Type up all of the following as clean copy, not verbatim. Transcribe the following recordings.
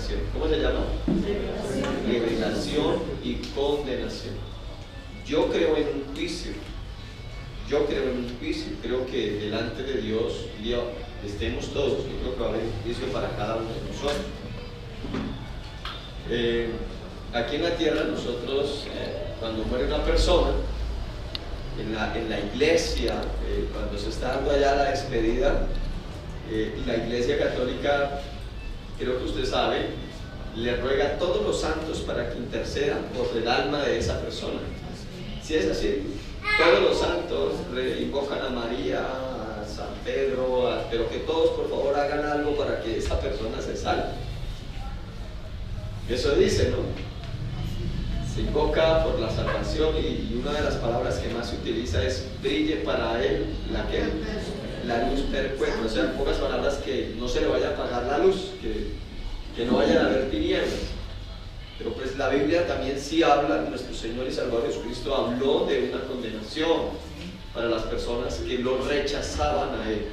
condenación. ¿Cómo se llama? Revelación y condenación. Yo creo en un juicio. Yo creo en un juicio. Creo que delante de Dios, estemos todos. Yo creo que va a haber un juicio para cada uno de nosotros. Aquí en la tierra nosotros, cuando muere una persona, en la iglesia, cuando se está dando allá la despedida, la iglesia católica, creo que usted sabe, le ruega a todos los santos para que intercedan por el alma de esa persona. Si es así, todos los santos invocan a María, a San Pedro, pero que todos por favor hagan algo para que esa persona se salve. Eso dice, ¿no? Se invoca por la salvación y una de las palabras que más se utiliza es brille para él la luz perpetua, o sea, en pocas palabras, que no se le vaya a apagar la luz, que no vayan a haber tinieblas. Pero pues la Biblia también sí habla, nuestro Señor y Salvador Jesucristo habló de una condenación para las personas que lo rechazaban a Él,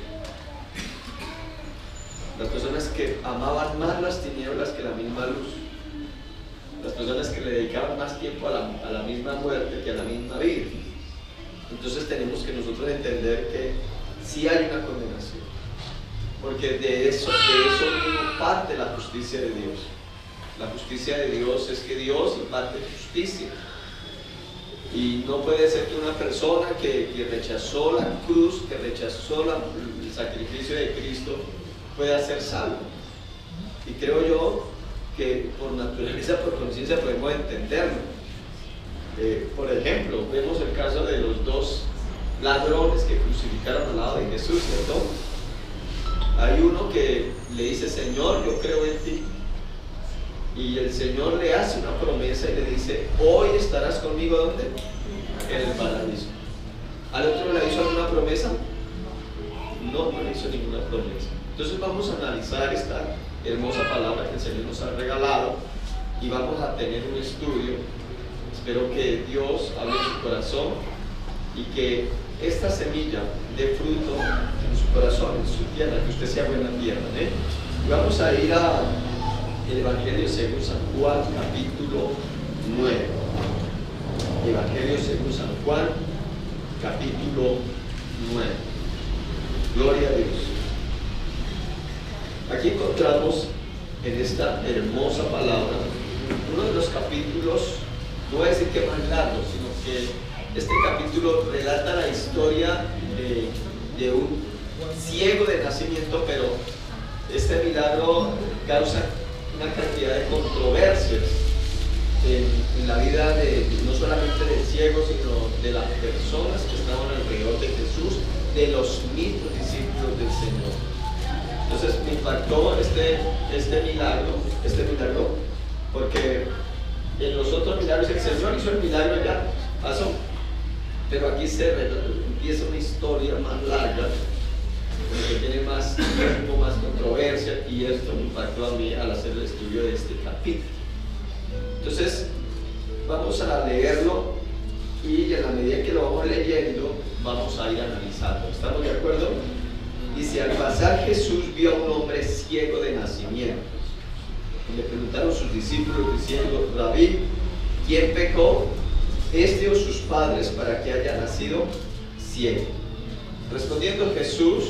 las personas que amaban más las tinieblas que la misma luz, las personas que le dedicaban más tiempo a la misma muerte que a la misma vida. Entonces tenemos que nosotros entender que sí hay una condenación, porque de eso mismo parte la justicia de Dios. La justicia de Dios es que Dios imparte justicia, y no puede ser que una persona que rechazó la cruz, que rechazó el sacrificio de Cristo, pueda ser salvo. Y creo yo que por naturaleza, por conciencia podemos entenderlo. Por ejemplo, vemos el caso de los dos ladrones que crucificaron al lado de Jesús, ¿cierto? Hay uno que le dice: Señor, yo creo en ti, y el Señor le hace una promesa y le dice: hoy estarás conmigo, ¿dónde? En el paraíso. ¿Al otro le hizo alguna promesa? No le hizo ninguna promesa. Entonces vamos a analizar esta hermosa palabra que el Señor nos ha regalado y vamos a tener un estudio. Espero que Dios hable en su corazón y que esta semilla dé fruto en su corazón, en su tierra, que usted sea buena tierra, ¿eh? Y vamos a ir al Evangelio según San Juan, capítulo 9. Evangelio según San Juan, capítulo 9. Gloria a Dios. Aquí encontramos en esta hermosa palabra uno de los capítulos, no voy a decir que más largo, sino que este capítulo relata la historia de un ciego de nacimiento, pero este milagro causa una cantidad de controversias en la vida no solamente del ciego, sino de las personas que estaban alrededor de Jesús, de los mismos discípulos del Señor. Entonces me impactó este milagro, porque en los otros milagros el Señor hizo el milagro, ya pasó, pero aquí empieza una historia más larga, que tiene más tiempo, más controversia, y esto me impactó a mí al hacer el estudio de este capítulo. Entonces vamos a leerlo, y en la medida que lo vamos leyendo vamos a ir analizando. ¿Estamos de acuerdo? Dice: al pasar Jesús vio a un hombre ciego de nacimiento, y le preguntaron sus discípulos diciendo: Rabí, ¿quién pecó, este o sus padres, para que haya nacido ciego? Respondiendo Jesús: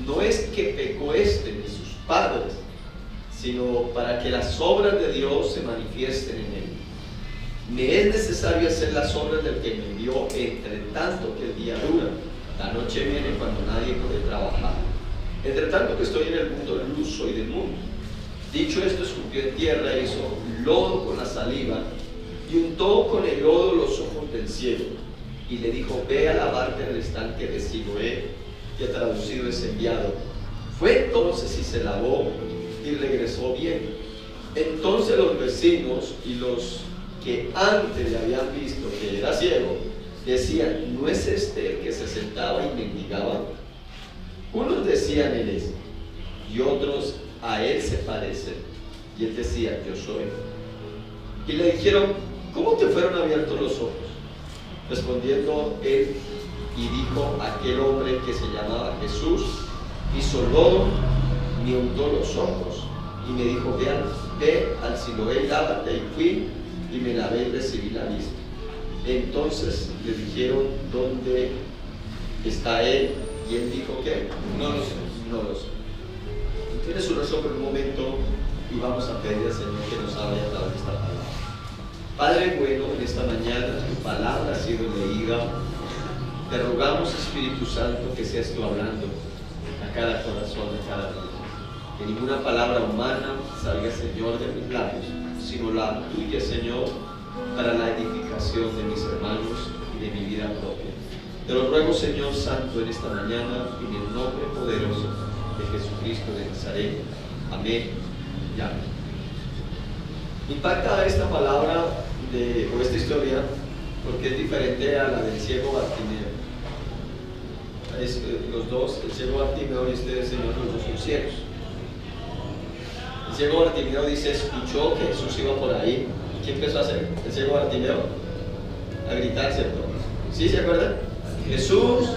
no es que pecó este ni sus padres, sino para que las obras de Dios se manifiesten en él. Me es necesario hacer las obras del que me envió, entre tanto que el día dura. La noche viene cuando nadie puede trabajar. Entre tanto que estoy en el mundo, de luz soy del mundo. Dicho esto, escupió en tierra, hizo lodo con la saliva y untó con el lodo los ojos del ciego, y le dijo: ve a lavarte en el estanque de Siloé, que traducido es enviado. Fue entonces y se lavó y regresó bien. Entonces los vecinos y los que antes le habían visto que era ciego decían: ¿no es este el que se sentaba y mendigaba? Unos decían: él es, y otros: a él se parece. Y él decía: yo soy. Y le dijeron: ¿cómo te fueron abiertos los ojos? Respondiendo él y dijo: aquel hombre que se llamaba Jesús hizo lodo, me untó los ojos Y me dijo, ve al Siloé y lávate. Y fui y me lavé y recibí la vista. Entonces le dijeron, ¿dónde está él? Y él dijo, ¿qué? No lo sé. No lo sé. Tiene su rostro por un momento y vamos a pedir al Señor que nos hable a través de esta palabra. Padre bueno, en esta mañana tu palabra ha sido leída. Te rogamos, Espíritu Santo, que seas tú hablando a cada corazón, a cada vida. Que ninguna palabra humana salga, Señor, de mis labios, sino la tuya, Señor, para la edificación de mis hermanos y de mi vida propia. Te lo ruego, Señor Santo, en esta mañana, en el nombre poderoso de Jesucristo de Nazaret. Amén y amén. Impacta esta palabra o esta historia porque es diferente a la del ciego Bartimeo. Los dos, el ciego Bartimeo y este señor, los dos son ciegos. El ciego Bartimeo dice, escuchó que Jesús iba por ahí. ¿Qué empezó a hacer el ciego Bartimeo? A gritar, ¿cierto? ¿Sí se acuerdan? Jesús,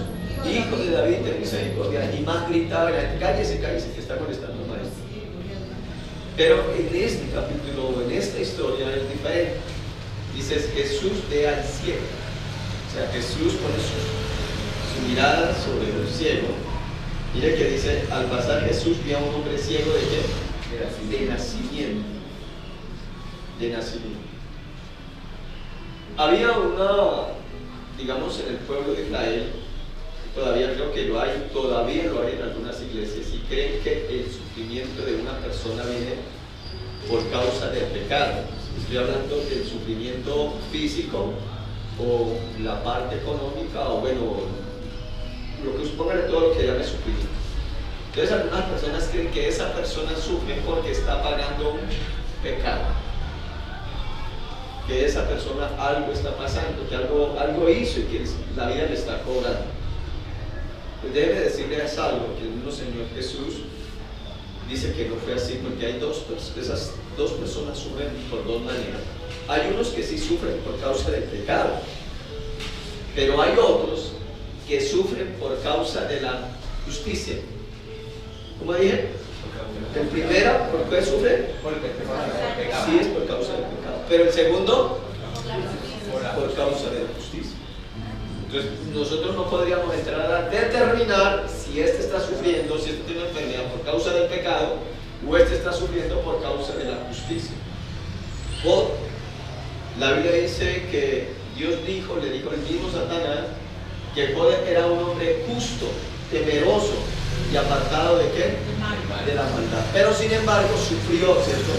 Hijo de David, ten misericordia. Y más gritaba, cállese, cállese, que está molestando al maestro. Pero en este capítulo, en esta historia, es diferente. Dices, Jesús ve al ciego. O sea, Jesús pone su mirada sobre el ciego. Mire que dice, al pasar Jesús vio a un hombre ciego ¿de qué? De nacimiento. De nacimiento. Había una, digamos, en el pueblo de Israel, todavía creo que lo hay, todavía lo hay en algunas iglesias, y creen que el sufrimiento de una persona viene por causa del pecado. Estoy hablando del sufrimiento físico o la parte económica o bueno, lo que suponga de todo lo que llame sufrimiento. Entonces algunas personas creen que esa persona sufre porque está pagando un pecado, que esa persona algo está pasando, que algo hizo y que la vida le está cobrando. Pues debe decirles algo, que el mismo Señor Jesús dice que no fue así, porque hay esas dos personas sufren por dos maneras. Hay unos que sí sufren por causa del pecado, pero hay otros que sufren por causa de la justicia. ¿Cómo dije? El primero, ¿por qué sufre? Sí, es por causa del pecado. Pero el segundo, por causa de la justicia. Entonces, nosotros no podríamos entrar a determinar si este está sufriendo, si este tiene una enfermedad por causa del pecado, o este está sufriendo por causa de la justicia. O la Biblia dice que Dios le dijo el mismo Satanás, que Job era un hombre justo, temeroso y apartado de qué? De la maldad. Pero sin embargo sufrió, ¿cierto?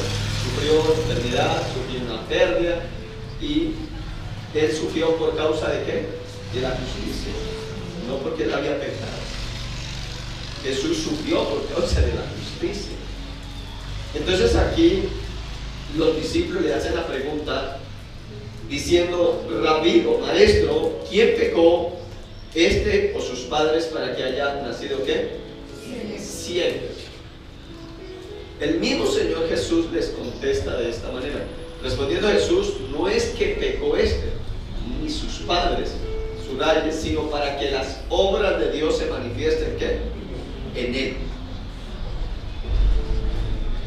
Sufrió enfermedad, sufrió una pérdida, y él sufrió por causa de qué? De la justicia, no porque él había pecado. Jesús sufrió por causa de la justicia. Entonces aquí los discípulos le hacen la pregunta diciendo, Rabí o maestro, ¿quién pecó, este o sus padres, para que haya nacido qué? Ciego. El mismo Señor Jesús les contesta de esta manera. Respondiendo Jesús, no es que pecó este ni sus padres, sino para que las obras de Dios se manifiesten ¿qué? En él.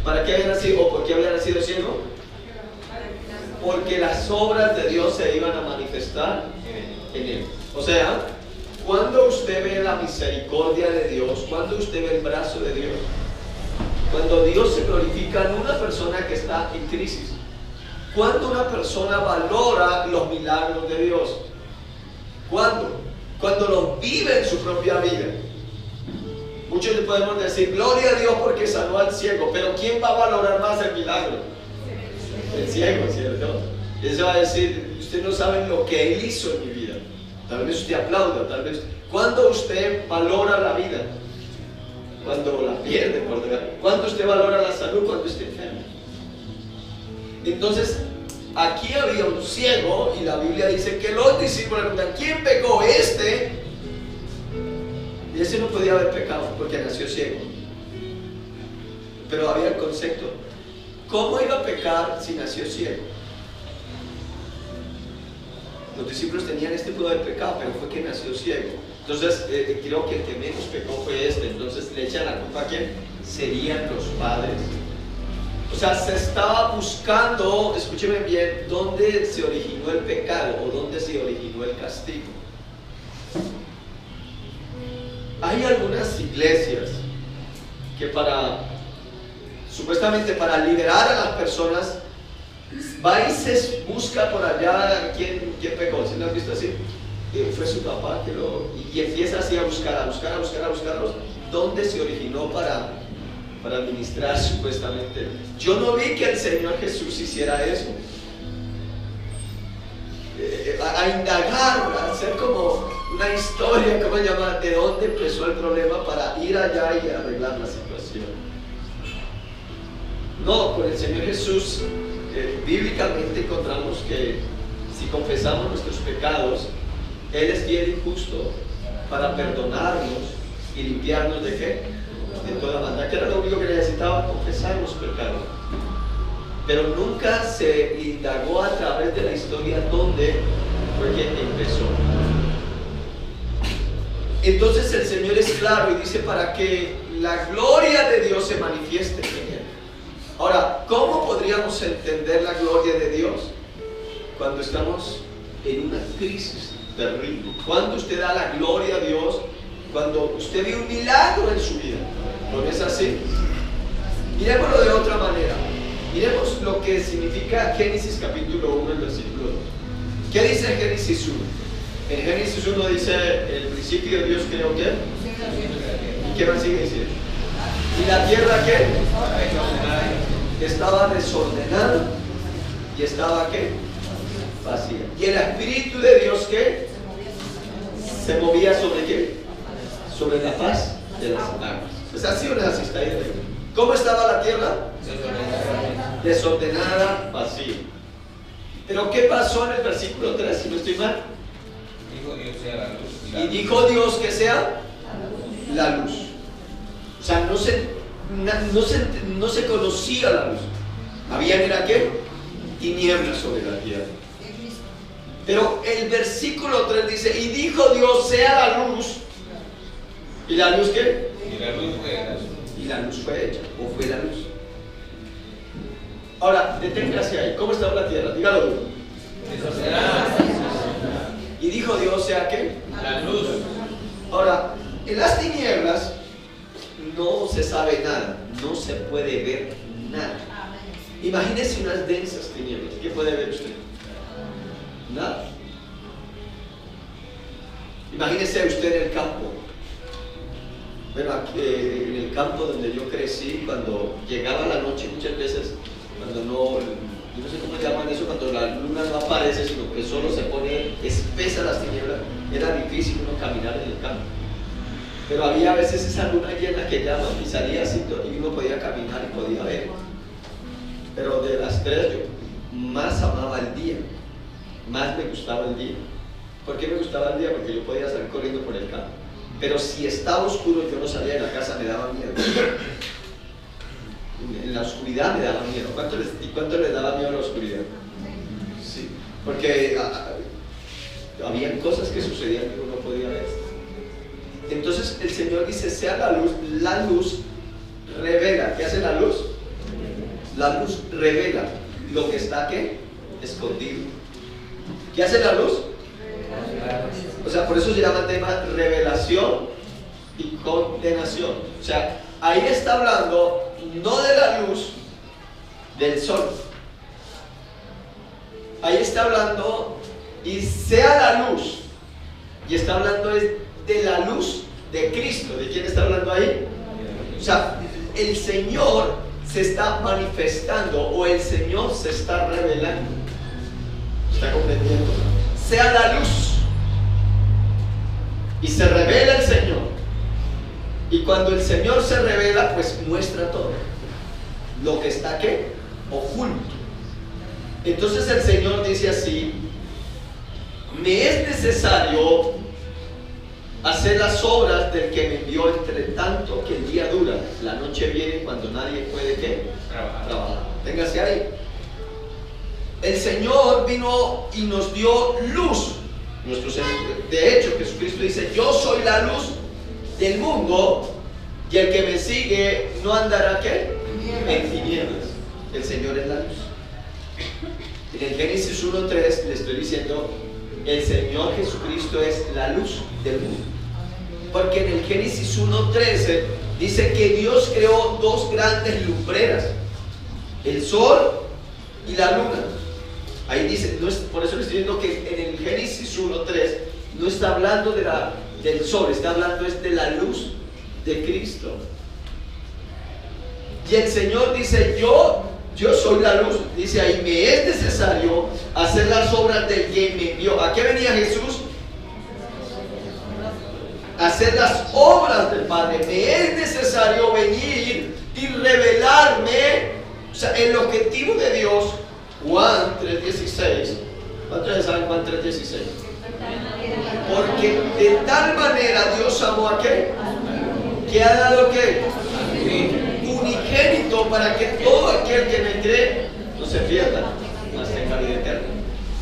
¿Para qué había nacido o por qué había nacido ciego? Porque las obras de Dios se iban a manifestar en él. O sea, cuando usted ve la misericordia de Dios, cuando usted ve el brazo de Dios, cuando Dios se glorifica en una persona que está en crisis, cuando una persona valora los milagros de Dios, cuando los vive en su propia vida. Muchos le podemos decir, gloria a Dios porque sanó al ciego, pero ¿quién va a valorar más el milagro? El ciego, ¿cierto? Él se va a decir, usted no sabe lo que Él hizo en mi vida. Tal vez usted aplauda, tal vez. ¿Cuándo usted valora la vida? Cuando la pierde. ¿Cuándo usted valora la salud? Cuando esté enfermo. Entonces, aquí había un ciego y la Biblia dice que los discípulos le preguntan, ¿quién pecó, este? Y ese no podía haber pecado porque nació ciego. Pero había el concepto, ¿cómo iba a pecar si nació ciego? Los discípulos tenían este tipo de pecado, pero fue que nació ciego. Entonces creo que el que menos pecó fue este. Entonces le echan la culpa a quién? Serían los padres O sea, se estaba buscando, escúcheme bien, dónde se originó el pecado o dónde se originó el castigo. Hay algunas iglesias que supuestamente para liberar a las personas, va y se busca por allá quién pecó. ¿Sí lo has visto así? Fue su papá y empieza así a buscar dónde se originó para ministrar supuestamente. Yo no vi que el Señor Jesús hiciera eso. A indagar, a hacer como una historia, ¿cómo se llama? De dónde empezó el problema para ir allá y arreglar la situación. No, con el Señor Jesús, bíblicamente encontramos que si confesamos nuestros pecados, Él es fiel y justo para perdonarnos y limpiarnos ¿de qué? De toda maldad. Que era lo único que necesitaba, confesar los pecados. Pero nunca se indagó a través de la historia dónde fue que empezó. Entonces el Señor es claro y dice para que la gloria de Dios se manifieste en él. Ahora, ¿cómo podríamos entender la gloria de Dios? Cuando estamos en una crisis terrible. Cuando usted da la gloria a Dios, cuando usted ve un milagro en su vida. ¿No es así? Miremoslo de otra manera. Miremos lo que significa Génesis capítulo 1, el versículo 2. ¿Qué dice Génesis 1? En Génesis 1 dice, en el principio Dios creó ¿qué? ¿Y qué más sigue diciendo? ¿Y la tierra qué? Estaba desordenada y estaba ¿qué? Vacía. ¿Y el Espíritu de Dios qué? Se movía sobre ¿qué? Sobre la faz de las aguas. ¿Es así o no es así? Está ahí. ¿Cómo estaba la tierra? Desordenada, vacía. Pero ¿qué pasó en el versículo 3? Si no estoy mal. Dijo Dios sea la luz. Y dijo Dios que sea la luz. O sea, no se conocía la luz. Había, mira qué, tinieblas sobre la tierra. Pero el versículo 3 dice, y dijo Dios sea la luz. ¿Y la luz qué? Y la luz fue hecha. Y la luz fue hecha, o fue la luz. Ahora, deténgase ahí. ¿Cómo estaba la tierra? Dígalo tú. Y dijo Dios sea qué? La luz. Ahora, en las tinieblas no se sabe nada, no se puede ver nada. Imagínese unas densas tinieblas. ¿Qué puede ver usted? Nada. Imagínese usted en el campo. Bueno, aquí, en el campo donde yo crecí, cuando llegaba la noche muchas veces, cuando yo no sé cómo llaman eso, cuando la luna no aparece, sino que solo se pone espesa las tinieblas, era difícil uno caminar en el campo. Pero había a veces esa luna llena que llama y salía así y uno podía caminar y podía ver. Pero de las tres yo más amaba el día, más me gustaba el día. ¿Por qué me gustaba el día? Porque yo podía salir corriendo por el campo. Pero si estaba oscuro, yo no salía de la casa, me daba miedo. En la oscuridad me daba miedo. ¿Cuánto les daba miedo a la oscuridad? Sí, porque habían cosas que sucedían que uno no podía ver. Entonces el Señor dice, sea la luz revela. ¿Qué hace la luz? La luz revela lo que está ¿qué? Escondido. ¿Qué hace la luz? O sea, por eso se llama el tema revelación y condenación. O sea, ahí está hablando no de la luz del sol. Ahí está hablando y sea la luz. Y está hablando de la luz de Cristo. ¿De quién está hablando ahí? O sea, el Señor se está manifestando o el Señor se está revelando. ¿Está comprendiendo? Sea la luz. Y se revela el Señor. Y cuando el Señor se revela, pues muestra todo. Lo que está ¿qué? Oculto. Entonces el Señor dice así: me es necesario hacer las obras del que me envió, entre tanto que el día dura. La noche viene cuando nadie puede ¿qué? Trabajar. Téngase ahí. El Señor vino y nos dio luz. De hecho, Jesucristo dice: yo soy la luz del mundo, y el que me sigue no andará ¿qué? En tinieblas. el Señor es la luz. En el Génesis 1:3 le estoy diciendo, el Señor Jesucristo es la luz del mundo. Porque en el Génesis 1:13 dice que Dios creó dos grandes lumbreras, el sol y la luna. Ahí dice, no es, por eso le estoy diciendo que en el Génesis 1:3 no está hablando del sol, está hablando de la luz de Cristo. Y el Señor dice, yo soy la luz. Dice ahí, me es necesario hacer las obras del que me envió. ¿A qué venía Jesús? Hacer las obras del Padre. Me es necesario venir y revelarme. O sea, el objetivo de Dios, Juan 3:16. ¿Cuántos saben Juan 3:16? Porque de tal manera Dios amó a qué? Que ha dado qué? Unigénito, para que todo aquel que me cree no se pierda, mas tenga vida eterna.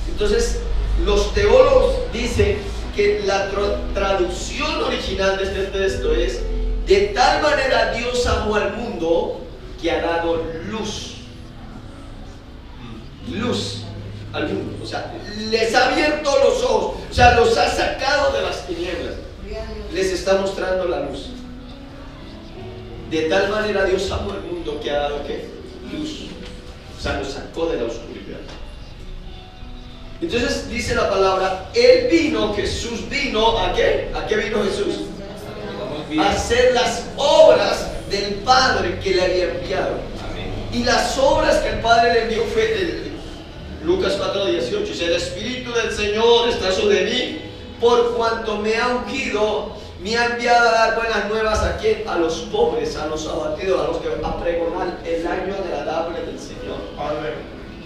Entonces, los teólogos dicen que la traducción original de este texto es: de tal manera Dios amó al mundo que ha dado luz al mundo. O sea, les ha abierto los ojos, o sea, los ha sacado de las tinieblas, les está mostrando la luz. De tal manera Dios amó al mundo que ha dado ¿qué? Luz. O sea, lo sacó de la oscuridad. Entonces dice la palabra, Él vino, Jesús vino, ¿a qué? ¿A qué vino Jesús? A hacer las obras del Padre que le había enviado. Y las obras que el Padre le envió fue Lucas 4:18. Dice, el Espíritu del Señor está sobre mí, por cuanto me ha ungido, me ha enviado a dar buenas nuevas ¿a quién? A los pobres, a los abatidos, a los que a pregonar el año agradable del Señor.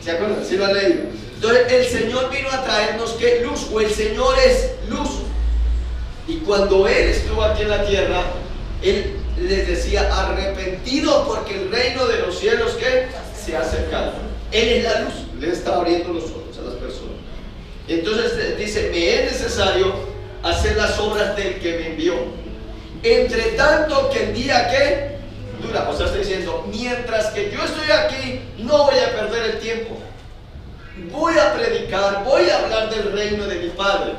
¿Se acuerdan? ¿Sí lo han leído? Entonces el Señor vino a traernos ¿qué? Luz, o el Señor es luz. Y cuando Él estuvo aquí en la tierra, Él les decía, arrepentido porque el reino de los cielos ¿qué? Se ha acercado. Él es la luz, le está abriendo los ojos a las personas. Entonces dice, me es necesario hacer las obras del que me envió, entre tanto que el día que dura. O sea, está diciendo, mientras que yo estoy aquí, no voy a perder el tiempo, voy a predicar, voy a hablar del reino de mi Padre.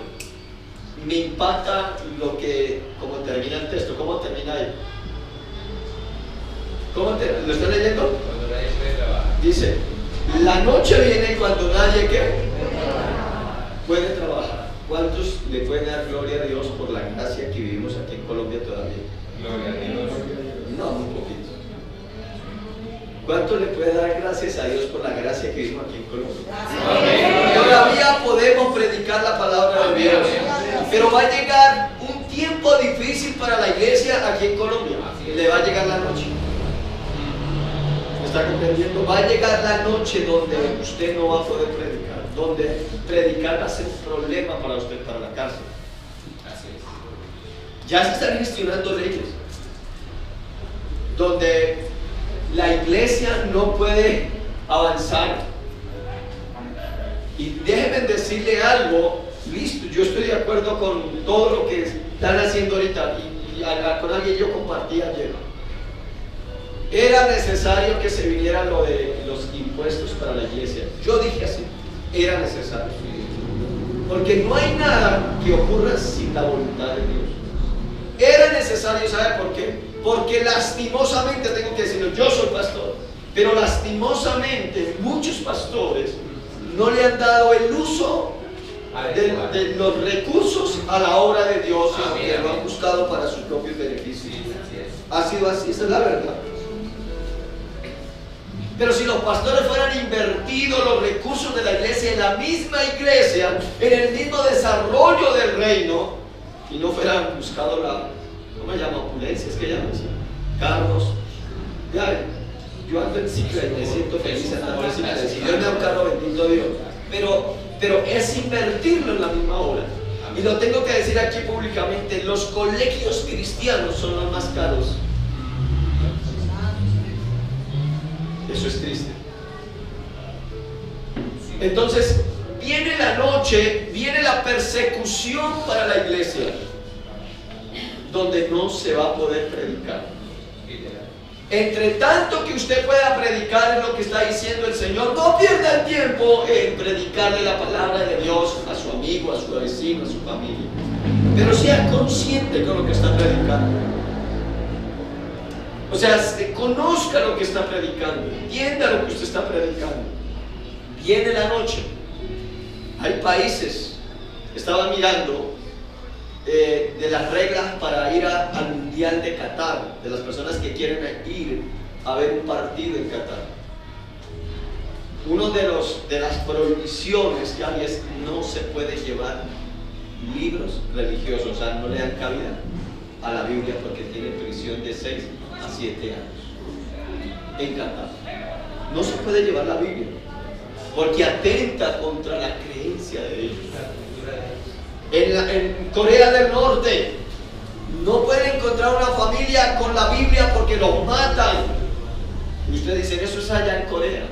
Me impacta cómo termina el texto. ¿Cómo termina ahí? ¿Lo está leyendo? Cuando nadie puede trabajar. Dice, la noche viene cuando nadie ¿qué? Puede trabajar. ¿Cuántos le pueden dar gloria a Dios por la gracia que vivimos aquí en Colombia todavía? Gloria a Dios. No, un poquito. ¿Cuántos le pueden dar gracias a Dios por la gracia que vivimos aquí en Colombia? Amén. Todavía podemos predicar la palabra de Dios, pero va a llegar un tiempo difícil para la iglesia aquí en Colombia. Le va a llegar la noche. ¿Me está comprendiendo? Va a llegar la noche donde usted no va a poder predicar, donde predicar va a ser un problema para usted, para la casa. Así es. Ya se están gestionando leyes donde la iglesia no puede avanzar. Y déjenme decirle algo, listo, yo estoy de acuerdo con todo lo que están haciendo ahorita, y con alguien yo compartí ayer. Era necesario que se viniera lo de los impuestos para la iglesia. Yo dije así, era necesario. Porque no hay nada que ocurra sin la voluntad de Dios. Era necesario, ¿sabe por qué? Porque lastimosamente, tengo que decirlo, yo soy pastor, pero lastimosamente muchos pastores no le han dado el uso de los recursos a la obra de Dios, sino que lo han buscado para sus propios beneficios. Ha sido así, esa es la verdad. Pero si los pastores fueran invertidos los recursos de la iglesia en la misma iglesia, en el mismo desarrollo del reino, y no fueran buscado la, ¿cómo se llama? Opulencia, es que llaman así, carros. Ya, yo ando en cicla y me siento feliz andando en cicla. Si Dios me da un carro, bendito Dios. Pero es invertirlo en la misma obra. Y lo tengo que decir aquí públicamente, los colegios cristianos son los más caros. Eso es triste. Entonces, viene la noche, viene la persecución para la iglesia, donde no se va a poder predicar. Entre tanto que usted pueda predicar, es lo que está diciendo. pierda el tiempo en predicarle la palabra de Dios a su amigo, a su vecino, a su familia. Pero sea consciente con lo que está predicando. O sea, conozca lo que está predicando, entienda lo que usted está predicando. Viene la noche. Hay países, estaba mirando de las reglas para ir al Mundial de Qatar, de las personas que quieren ir a ver un partido en Qatar. Uno de las prohibiciones que hay es no se puede llevar libros religiosos, o sea, no le dan cabida a la Biblia porque tiene prisión de 6 a 7 años en Qatar. No se puede llevar la Biblia porque atenta contra la creencia de ellos. En Corea del Norte no pueden encontrar una familia con la Biblia porque los matan. Y ustedes dicen, eso es allá en Corea.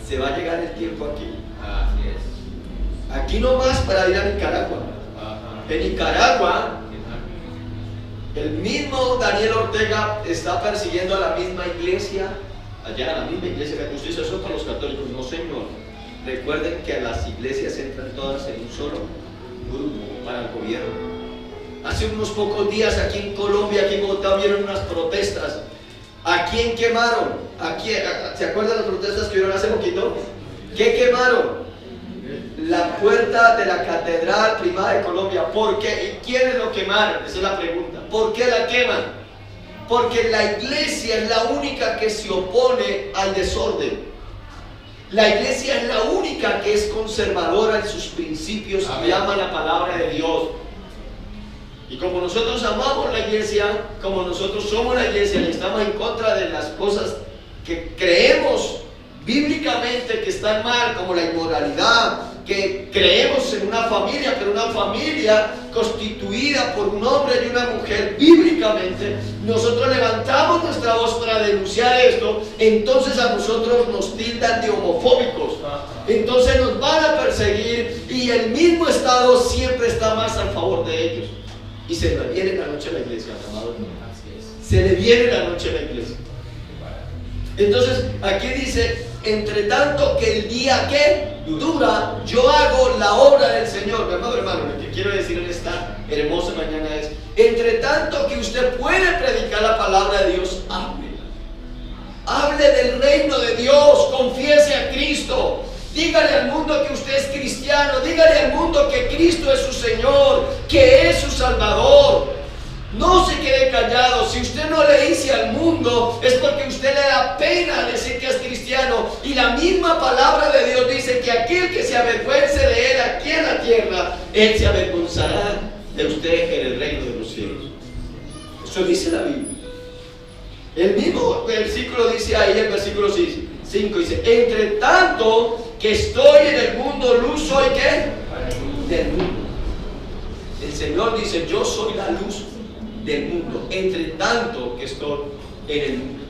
Se va a llegar el tiempo aquí. Así es. Aquí nomás para ir a Nicaragua. En Nicaragua, el mismo Daniel Ortega está persiguiendo a la misma iglesia, allá, la misma iglesia que justicia, eso para los católicos. No, señor. Recuerden que las iglesias entran todas en un solo grupo para el gobierno. Hace unos pocos días aquí en Colombia, aquí en Bogotá, vieron unas protestas. ¿A quién quemaron? ¿Se acuerdan las protestas que hubieron hace poquito? ¿Qué quemaron? La puerta de la Catedral Primada de Colombia. ¿Por qué? ¿Y quiénes lo quemaron? Esa es la pregunta. ¿Por qué la queman? Porque la iglesia es la única que se opone al desorden. La iglesia es la única que es conservadora en sus principios y ama la palabra de Dios. Y como nosotros amamos la iglesia, como nosotros somos la iglesia y estamos en contra de las cosas que creemos bíblicamente que están mal, como la inmoralidad, que creemos en una familia, pero una familia constituida por un hombre y una mujer bíblicamente, nosotros levantamos nuestra voz para denunciar esto, entonces a nosotros nos tildan de homofóbicos, entonces nos van a perseguir y el mismo Estado siempre está más a favor de ellos. Y se le viene la noche a la iglesia, amado. Se le viene la noche a la iglesia. Entonces, aquí dice, entre tanto que el día que dura, yo hago la obra del Señor. Mi amado hermano, lo que quiero decir en esta hermosa mañana es, entre tanto que usted puede predicar la palabra de Dios, hable. Hable del reino de Dios, confiese a Cristo. Dígale al mundo que usted es cristiano, dígale al mundo que Cristo es su Señor, que es su Salvador. No se quede callado. Si usted no le dice al mundo, es porque usted le da pena decir que es cristiano. Y la misma palabra de Dios dice que aquel que se avergüence de él aquí en la tierra, él se avergonzará de usted en el reino de los cielos. Eso dice la Biblia. El mismo versículo dice ahí, el versículo 5 dice, entre tanto que estoy en el mundo, luz soy ¿qué? Del mundo. El Señor dice, yo soy la luz del mundo, entre tanto que estoy en el mundo.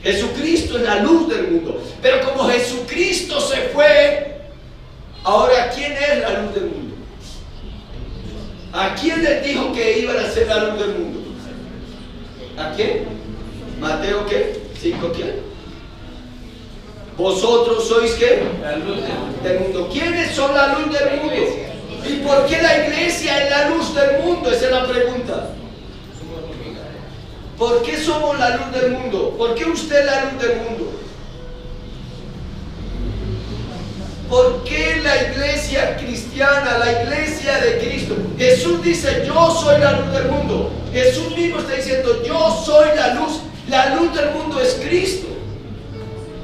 Jesucristo es la luz del mundo, pero como Jesucristo se fue, ahora ¿quién es la luz del mundo? ¿A quién les dijo que iban a ser la luz del mundo? ¿A quién? Mateo ¿qué? 5 ¿quién? Vosotros sois ¿qué? La luz del mundo. ¿Quiénes son la luz del mundo? ¿Y por qué la iglesia es la luz del mundo? Esa es la pregunta. ¿Por qué somos la luz del mundo? ¿Por qué usted es la luz del mundo? ¿Por qué la iglesia cristiana, la iglesia de Cristo? Jesús dice, yo soy la luz del mundo. Jesús mismo está diciendo, yo soy la luz. La luz del mundo es Cristo.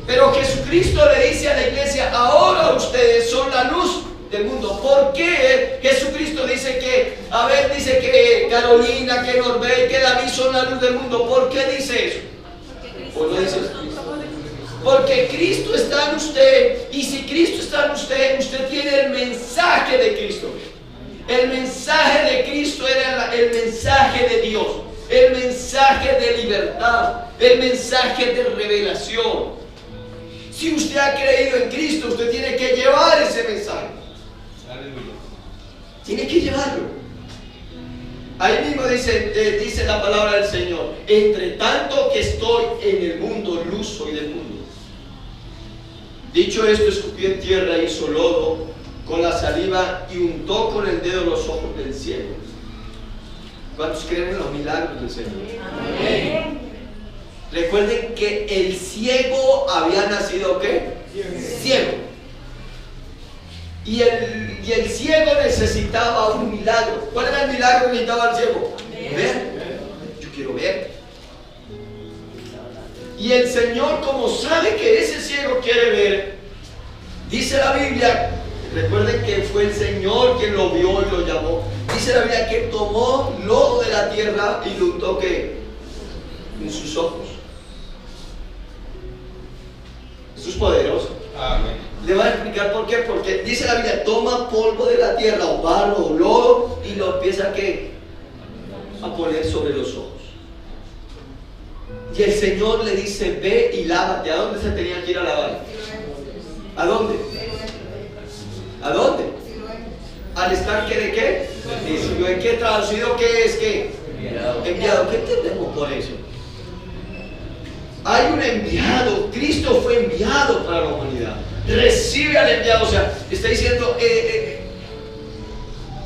Pero Jesucristo le dice a la iglesia, ahora ustedes son la luz del mundo. ¿Por qué Jesucristo dice que, dice que Carolina, que Norbert, que David son la luz del mundo? ¿Por qué dice eso? ¿Por qué dice eso? Porque Cristo está en usted, y si Cristo está en usted, usted tiene el mensaje de Cristo. El mensaje de Cristo era el mensaje de Dios, el mensaje de libertad, el mensaje de revelación. Si usted ha creído en Cristo, usted tiene que llevar ese mensaje. Tiene que llevarlo. Ahí mismo dice la palabra del Señor, entre tanto que estoy en el mundo, luz soy del mundo. Dicho esto, escupió en tierra, hizo lodo con la saliva y untó con el dedo los ojos del ciego. ¿Cuántos creen en los milagros del Señor? Amén. Recuerden que el ciego había nacido ¿qué? Ciego. Y el ciego necesitaba un milagro. ¿Cuál era el milagro que necesitaba el ciego? Ver. Yo quiero ver. Y el Señor, como sabe que ese ciego quiere ver, dice la Biblia, recuerden que fue el Señor quien lo vio y lo llamó. Dice la Biblia que tomó lodo de la tierra y lo untó ¿qué? En sus ojos. Eso es poderoso. Amén. Le voy a explicar por qué. Porque dice la Biblia, toma polvo de la tierra o barro o lodo y lo empieza ¿qué? A poner sobre los ojos. Y el Señor le dice, ve y lávate. ¿A dónde se tenía que ir a lavar? ¿A dónde? ¿A dónde? ¿Al estanque de qué? ¿En qué traducido qué es qué? Enviado. ¿Qué entendemos por eso? Hay un enviado. Cristo fue enviado para la humanidad. Recibe al enviado. O sea, está diciendo,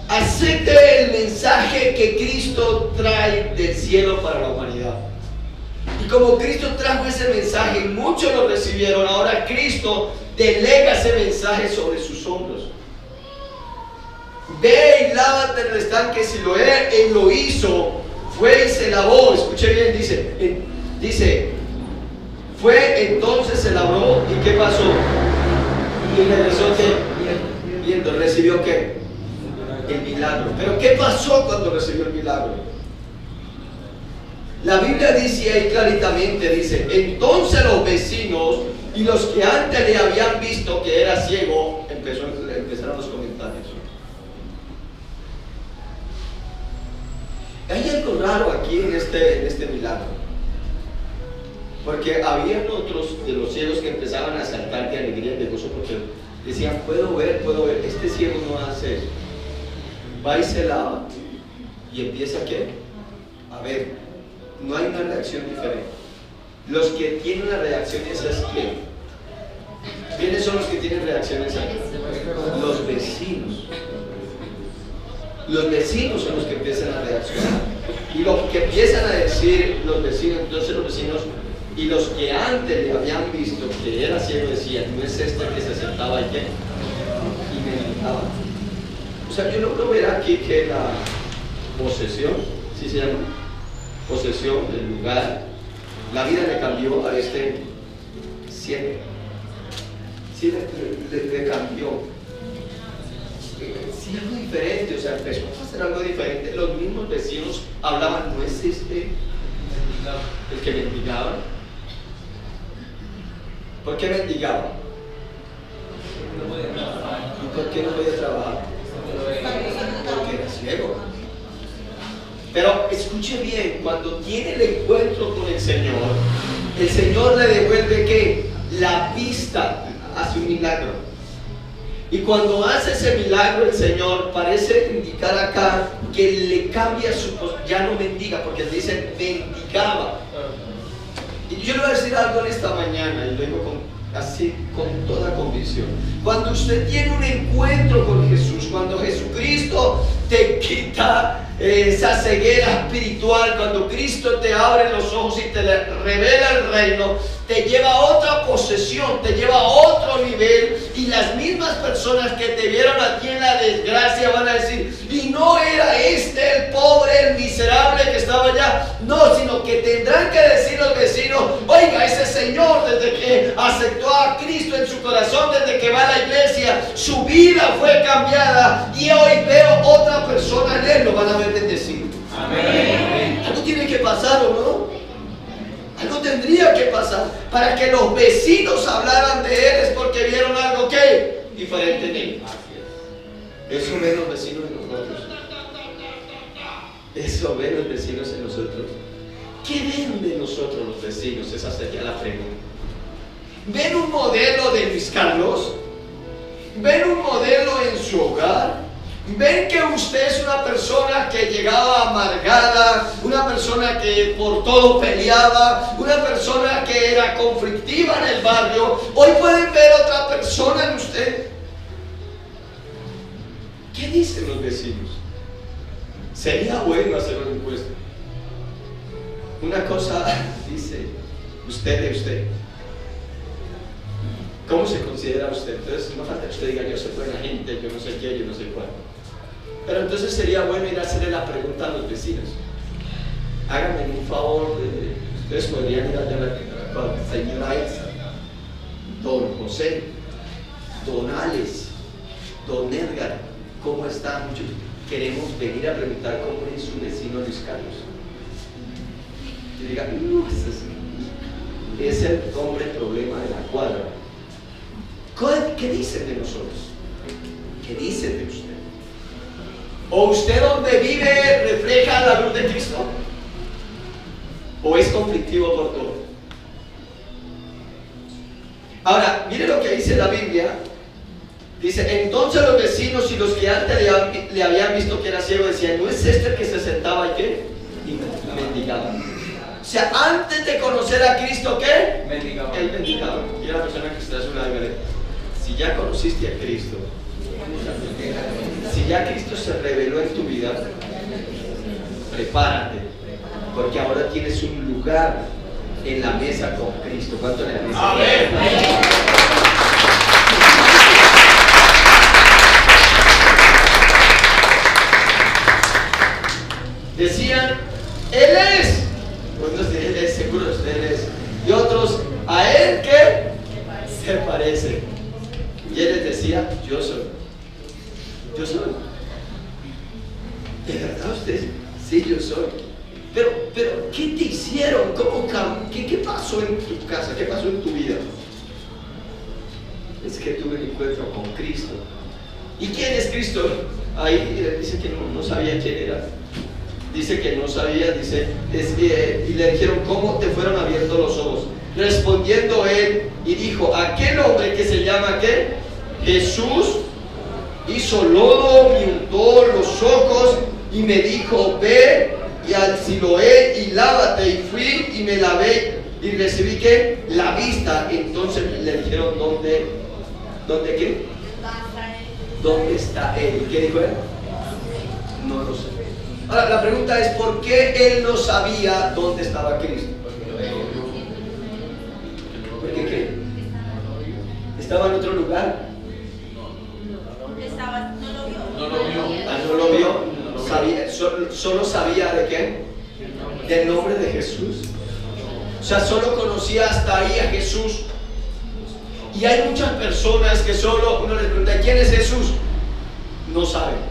acepte el mensaje que Cristo trae del cielo para la humanidad. Y como Cristo trajo ese mensaje y muchos lo recibieron, ahora Cristo delega ese mensaje sobre sus hombros. Ve y lávate en el estanque Siloé. Él lo hizo, fue y se lavó. Escuche bien, dice, fue entonces se lavó y ¿qué pasó? Y regresó viendo, recibió ¿qué? El milagro. Pero ¿qué pasó cuando recibió el milagro? La Biblia dice ahí claramente, dice, entonces los vecinos y los que antes le habían visto que era ciego, empezaron los comentarios. Hay algo raro aquí en este milagro. Porque había otros de los ciegos que empezaban a saltar de alegría y de gozo porque decían, puedo ver. Este ciego no hace eso. Va y se lava y empieza ¿qué? A ver. No hay una reacción diferente. Los que tienen una reacción esa es ¿quién? ¿Quiénes son los que tienen reacciones aquí? Los vecinos. Los vecinos son los que empiezan a reaccionar. Y lo que empiezan a decir los vecinos, entonces los vecinos y los que antes le habían visto que era ciego decían, no es este que se sentaba allí y meditaba. O sea, yo logro ver aquí que la posesión, ¿sí se llama? Posesión del lugar, la vida le cambió a este ciego. Sí, le cambió. Sí, algo diferente, o sea, empezó a hacer algo diferente. Los mismos vecinos hablaban, ¿no es este el que mendigaba? ¿Por qué mendigaba? ¿Y por qué no podía trabajar? Porque era ciego. Pero escuche bien, cuando tiene el encuentro con el Señor le devuelve ¿qué? La vista, hace un milagro. Y cuando hace ese milagro el Señor parece indicar acá que le cambia su posición, ya no mendiga, porque le dicen mendigaba. Y yo le voy a decir algo en esta mañana y lo digo así con toda convicción. Cuando usted tiene un encuentro con Jesús, cuando Jesucristo te quita esa ceguera espiritual, cuando Cristo te abre los ojos y te revela el reino, te lleva a otra posesión, te lleva a otro nivel, y las mismas personas que te vieron a ti en la desgracia van a decir, y no era este el pobre, el miserable que estaba allá, no, sino que tendrán que decir los vecinos, oiga, ese señor desde que aceptó a Cristo en su corazón, desde que va a la iglesia, su vida fue cambiada, y hoy veo otra persona en él, lo van a ver bendecido. Amén. Algo tiene que pasar, ¿o no? Algo tendría que pasar para que los vecinos hablaran de él, es porque vieron algo que diferente en él. Eso ven los vecinos en nosotros. Eso ven los vecinos en nosotros. ¿Qué ven de nosotros los vecinos? Esa sería la pregunta. ¿Ven un modelo de Luis Carlos? ¿Ven un modelo en su hogar? ¿Ven que usted es una persona que llegaba amargada, una persona que por todo peleaba, una persona que era conflictiva en el barrio? Hoy pueden ver otra persona en usted. ¿Qué dicen los vecinos? Sería bueno hacer una encuesta. Una cosa dice usted de usted. ¿Cómo se considera usted? Entonces no falta que usted diga yo soy buena gente, yo no sé qué, yo no sé cuál. Pero entonces sería bueno ir a hacerle la pregunta a los vecinos. Háganme un favor, ustedes podrían ir allá a la señora Elsa, don José, don Alex, don Edgar, ¿cómo están? Queremos venir a preguntar cómo es su vecino Luis Carlos. Y digan, no, es el hombre problema de la cuadra. ¿Qué dicen de nosotros? ¿Qué dicen de usted? ¿O usted donde vive refleja la luz de Cristo? ¿O es conflictivo por todo? Ahora, mire lo que dice la Biblia. Dice, entonces los vecinos y los que antes le habían visto que era ciego decían, ¿no es este el que se sentaba y qué? Y mendigaba. O sea, antes de conocer a Cristo, ¿qué? Mendigaba. Él mendigaba. Y la persona que está a su lado, si ya conociste a Cristo, si ya Cristo se reveló en tu vida, prepárate, porque ahora tienes un lugar en la mesa con Cristo. ¿Cuánto le dicen? Amén. Decían, Él es. Unos de Él es, seguros de Él es. Y otros, a Él que se parece. Y Él les decía, yo soy. Yo soy. ¿De verdad usted? Sí, yo soy. Pero, ¿qué te hicieron? ¿Qué pasó en tu casa? ¿Qué pasó en tu vida? Es que tuve un encuentro con Cristo. ¿Y quién es Cristo? Ahí dice que no sabía quién era. Dice que no sabía, y le dijeron, ¿cómo te fueron abiertos los ojos? Respondiendo él y dijo, aquel hombre que se llama ¿qué? Jesús hizo lodo, me untó los ojos y me dijo, ve y al Siloé y lávate, y fui y me lavé y recibí ¿qué? La vista. Entonces le dijeron, ¿dónde qué? ¿Dónde está él? ¿Y qué dijo él? No lo sé. Ahora la pregunta es, ¿por qué él no sabía dónde estaba Cristo? ¿Por qué qué? ¿Estaba en otro lugar? No lo vio. No lo vio. Sabía, solo sabía de qué? Del nombre de Jesús. O sea, solo conocía hasta ahí a Jesús. Y hay muchas personas que solo uno les pregunta, ¿quién es Jesús? No saben.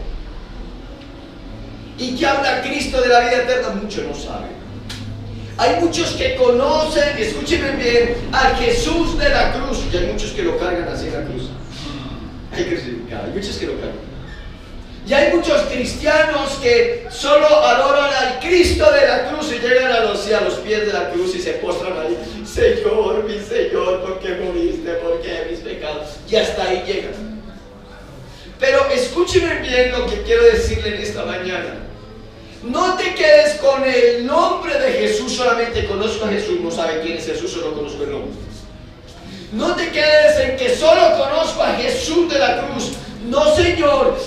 ¿Y qué habla Cristo de la vida eterna? Muchos no saben. Hay muchos que conocen, escúchenme bien, al Jesús de la cruz. Y hay muchos que lo cargan así en la cruz. Hay muchos que lo cargan. Y hay muchos cristianos que solo adoran al Cristo de la cruz y llegan a los pies de la cruz y se postran ahí. Señor, mi Señor, ¿por qué moriste? ¿Por qué mis pecados? Y hasta ahí llegan. Pero escúchenme bien lo que quiero decirle en esta mañana. No te quedes con el nombre de Jesús, solamente conozco a Jesús, no sabe quién es Jesús, solo conozco el nombre. No te quedes en que solo conozco a Jesús de la cruz. No, Señor,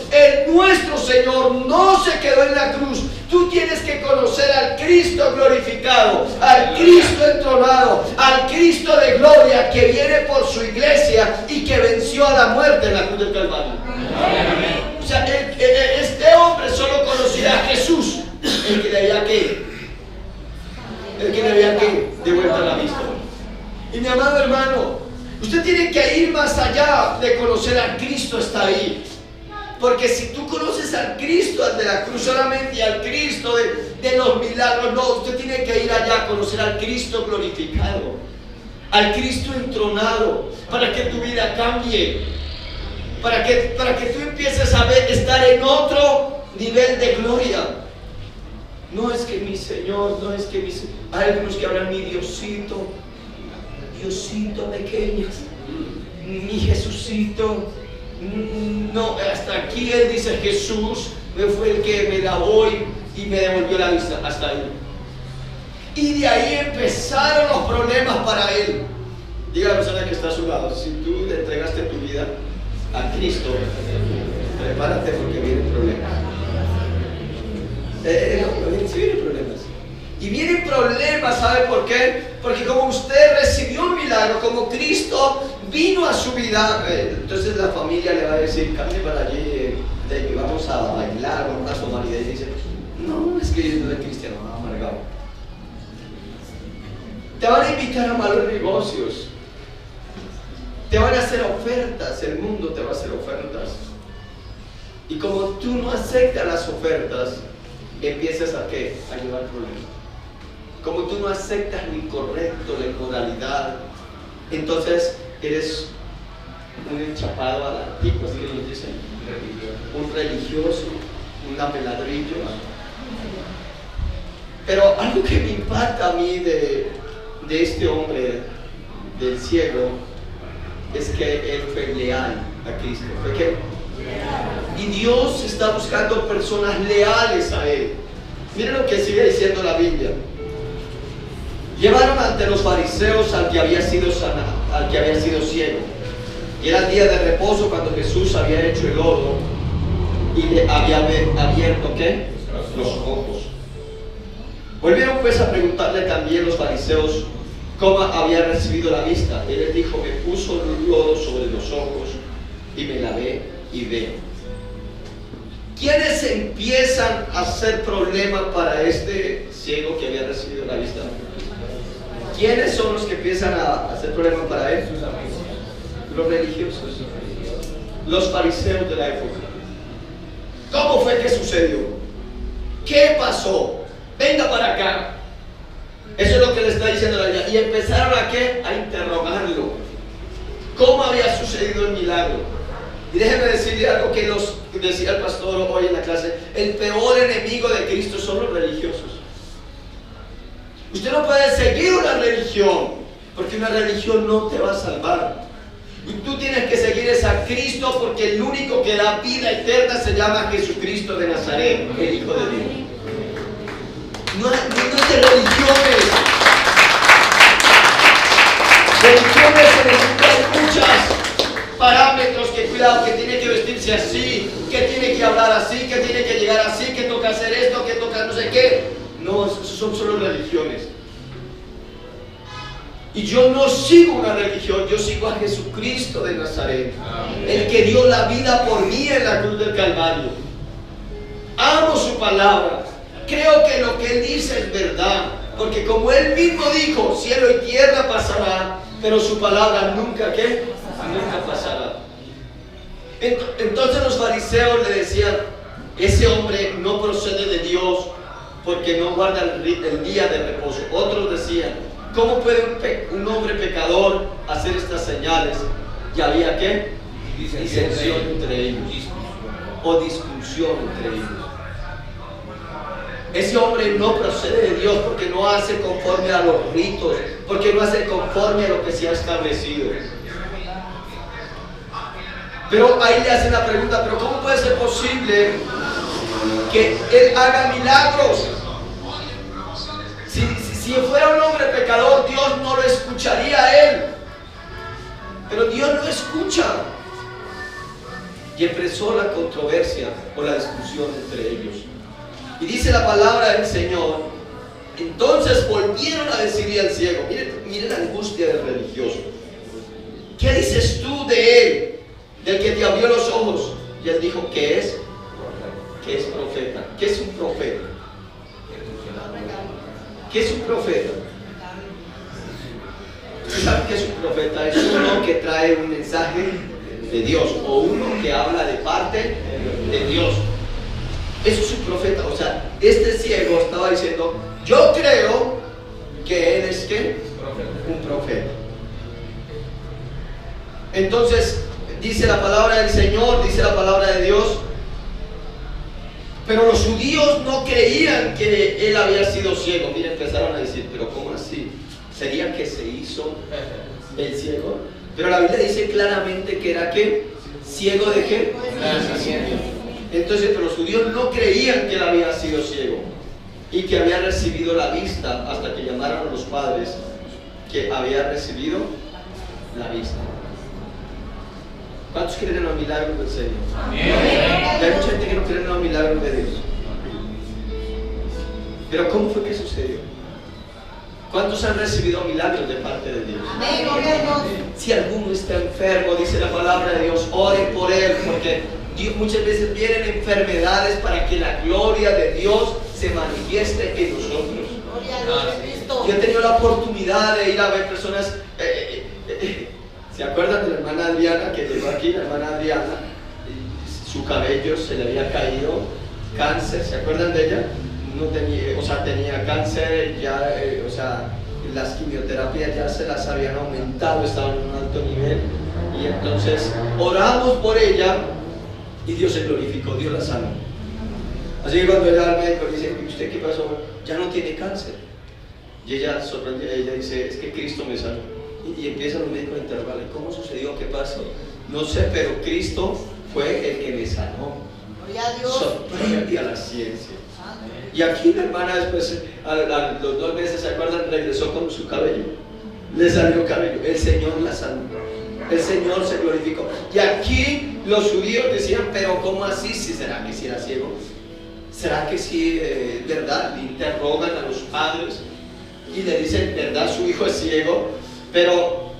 nuestro Señor no se quedó en la cruz. Tú tienes que conocer al Cristo glorificado, al Cristo entronado, al Cristo de gloria que viene por su iglesia y que venció a la muerte en la cruz del Calvario. Amén. O sea, este hombre solo conocía a Jesús, el que le había devuelto la vista. Y mi amado hermano, usted tiene que ir más allá de conocer a Cristo, está ahí. Porque si tú conoces al Cristo, al de la cruz solamente, y al Cristo de los milagros, no, usted tiene que ir allá a conocer al Cristo glorificado, al Cristo entronado, para que tu vida cambie, para que tú empieces a estar en otro nivel de gloria. No es que mi Señor, no es que hay algunos que hablan mi Diosito, Diosito pequeño, mi Jesucito. No, hasta aquí él dice Jesús fue el que me lavó y me devolvió la vista, hasta ahí. Y de ahí empezaron los problemas para él. Diga a la persona que está a su lado, si tú le entregaste tu vida a Cristo, prepárate porque vienen problemas. Sí vienen problemas. Y vienen problemas, ¿sabe por qué? Porque como usted recibió un milagro, como Cristo vino a su vida, entonces la familia le va a decir, camine para allí, vamos a bailar, vamos a tomar, y dice, no, es que yo no soy cristiano, amargado. Te van a invitar a malos negocios, te van a hacer ofertas, el mundo te va a hacer ofertas. Y como tú no aceptas las ofertas, empiezas a ¿qué? A llevar problemas. Como tú no aceptas lo incorrecto, la inmoralidad, entonces eres un enchapado a la antigua, así que nos dicen, un religioso, un apeladrillo. Pero algo que me impacta a mí de este hombre, del ciego, es que él fue leal a Cristo. ¿Fue qué? Y Dios está buscando personas leales a Él. Miren lo que sigue diciendo la Biblia. Llevaron ante los fariseos al que había sido ciego. Y era el día de reposo cuando Jesús había hecho el lodo y le había abierto ¿qué? Los ojos. Volvieron pues a preguntarle también los fariseos cómo había recibido la vista. Él les dijo, me puso el lodo sobre los ojos y me lavé y veo. ¿Quiénes empiezan a hacer problema para este ciego que había recibido la vista? ¿Quiénes son los que empiezan a hacer problema para él? Los religiosos, los fariseos de la época. ¿Cómo fue que sucedió? ¿Qué pasó? Venga para acá. Eso es lo que le está diciendo la Biblia. Y empezaron a ¿qué? A interrogarlo. ¿Cómo había sucedido el milagro? Y déjeme decirle algo que decía el pastor hoy en la clase. El peor enemigo de Cristo son los religiosos. Usted no puede seguir una religión, porque una religión no te va a salvar. Y tú tienes que seguir a Cristo, porque el único que da vida eterna se llama Jesucristo de Nazaret, el Hijo de Dios. No es de religiones. Religiones se necesitan muchas parámetros, que cuidado, que tiene que vestirse así, que tiene que hablar así, que tiene que llegar así, que toca hacer esto, que toca no sé qué. No, son solo religiones. Y yo no sigo una religión, yo sigo a Jesucristo de Nazaret. Amén. El que dio la vida por mí en la cruz del Calvario. Amo su palabra. Creo que lo que Él dice es verdad. Porque como Él mismo dijo, cielo y tierra pasará, pero su palabra nunca, ¿qué? Nunca pasará. Entonces los fariseos le decían, ese hombre no procede de Dios porque no guarda el día de reposo. Otros decían, ¿cómo puede un hombre pecador hacer estas señales? Y había ¿qué? Disensión entre ellos, o discusión entre ellos. Ese hombre no procede de Dios porque no hace conforme a los ritos, porque no hace conforme a lo que se ha establecido. Pero ahí le hacen la pregunta, ¿pero cómo puede ser posible que Él haga milagros? Si fuera un hombre pecador, Dios no lo escucharía a él. Pero Dios no escucha. Y empezó la controversia o la discusión entre ellos. Y dice la palabra del Señor, entonces volvieron a decirle al ciego, miren la angustia del religioso. ¿Qué dices tú de él, del que te abrió los ojos? Y él dijo, ¿qué es? ¿Qué es profeta? ¿Qué es un profeta? ¿Qué es un profeta? ¿Usted sabe qué es un profeta? Es uno que trae un mensaje de Dios, o uno que habla de parte de Dios. Eso es un profeta. O sea, este ciego estaba diciendo, yo creo que él es ¿qué? Un profeta. Entonces dice la palabra del Señor, dice la palabra de Dios, pero los judíos no creían que él había sido ciego. Mira, empezaron a decir, pero ¿cómo así? ¿Sería que se hizo el ciego? Pero la Biblia dice claramente que era ¿qué? ¿Ciego de qué? Entonces, pero los judíos no creían que él había sido ciego y que había recibido la vista, hasta que llamaron a los padres que había recibido la vista. ¿Cuántos creen en los milagros del Señor? Amén. Hay mucha gente que no cree en los milagros de Dios. Pero ¿cómo fue que sucedió? ¿Cuántos han recibido milagros de parte de Dios? Amén, gloria a Dios. Si alguno está enfermo, dice la palabra de Dios, oren por él, porque muchas veces vienen enfermedades para que la gloria de Dios se manifieste en nosotros. Gloria a Dios de Cristo. Yo he tenido la oportunidad de ir a ver personas. ¿Se acuerdan de la hermana Adriana que llegó aquí? La hermana Adriana, su cabello se le había caído, cáncer, ¿se acuerdan de ella? No tenía, tenía cáncer, ya, las quimioterapias ya se las habían aumentado, estaban en un alto nivel, y entonces oramos por ella y Dios se glorificó, Dios la sanó. Así que cuando ella al médico le dice, ¿usted qué pasó? Ya no tiene cáncer. Y ella sorprendida, ella dice, es que Cristo me sanó. Y empiezan los médicos a interrogarle, ¿cómo sucedió? ¿Qué pasó? No sé, pero Cristo fue el que me sanó. Gloria a Dios. Sorprende a la ciencia. Y aquí la hermana después, a los 2 meses, ¿se acuerdan? Regresó con su cabello. Le salió cabello. El Señor la sanó. El Señor se glorificó. Y aquí los judíos decían, pero ¿cómo así? ¿Si será que si era ciego? ¿Será que sí, verdad? Le interrogan a los padres y le dicen, ¿verdad? Su hijo es ciego. Pero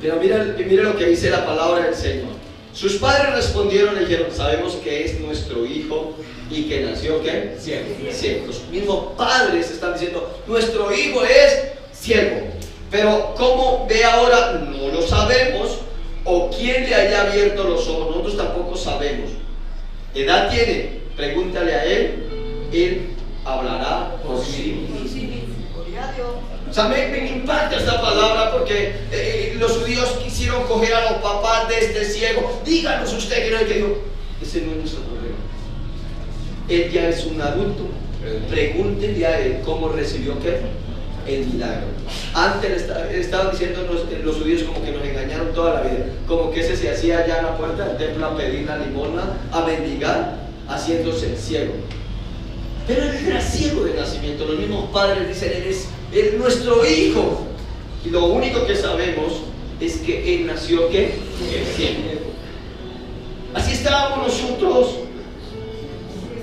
mira lo que dice la palabra del Señor. Sus padres respondieron y dijeron, sabemos que es nuestro hijo y que nació, ¿qué? Ciego. Los mismos padres están diciendo, nuestro hijo es ciego. Pero ¿cómo ve ahora? No lo sabemos. O quién le haya abierto los ojos, nosotros tampoco sabemos. ¿Edad tiene? Pregúntale a él hablará por sí mismo. Gloria a Dios. O sea, me impacta esta palabra porque los judíos quisieron coger a los papás de este ciego. Díganos usted que no hay que digo, ese no es nuestro problema. Él ya es un adulto. Pregúntenle a él cómo recibió ¿qué? El milagro. Antes estaban diciendo los judíos como que nos engañaron toda la vida, como que ese se hacía allá en la puerta del templo a pedir la limosna, a mendigar, haciéndose el ciego. Pero él era ciego de nacimiento. Los mismos padres dicen, él es nuestro hijo. Y lo único que sabemos es que él nació ¿qué? Ciego. Así estábamos nosotros.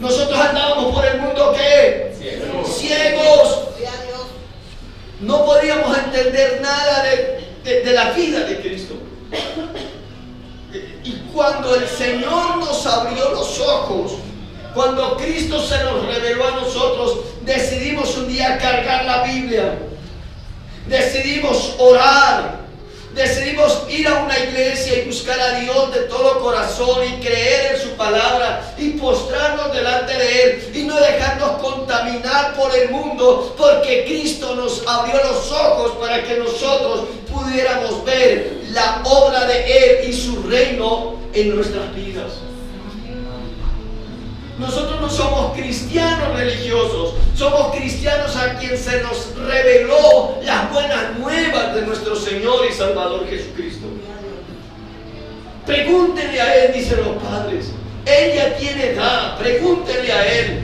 Nosotros andábamos por el mundo ¿qué? Ciegos. No podíamos entender nada de la vida de Cristo. Y cuando el Señor nos abrió los ojos, cuando Cristo se nos reveló a nosotros, decidimos un día cargar la Biblia, decidimos orar, decidimos ir a una iglesia y buscar a Dios de todo corazón y creer en su palabra y postrarnos delante de Él y no dejarnos contaminar por el mundo, porque Cristo nos abrió los ojos para que nosotros pudiéramos ver la obra de Él y su reino en nuestras vidas. Nosotros no somos cristianos religiosos, somos cristianos a quien se nos reveló las buenas nuevas de nuestro Señor y Salvador Jesucristo. Pregúntenle a Él, dicen los padres. Él ya tiene edad, pregúntenle a Él.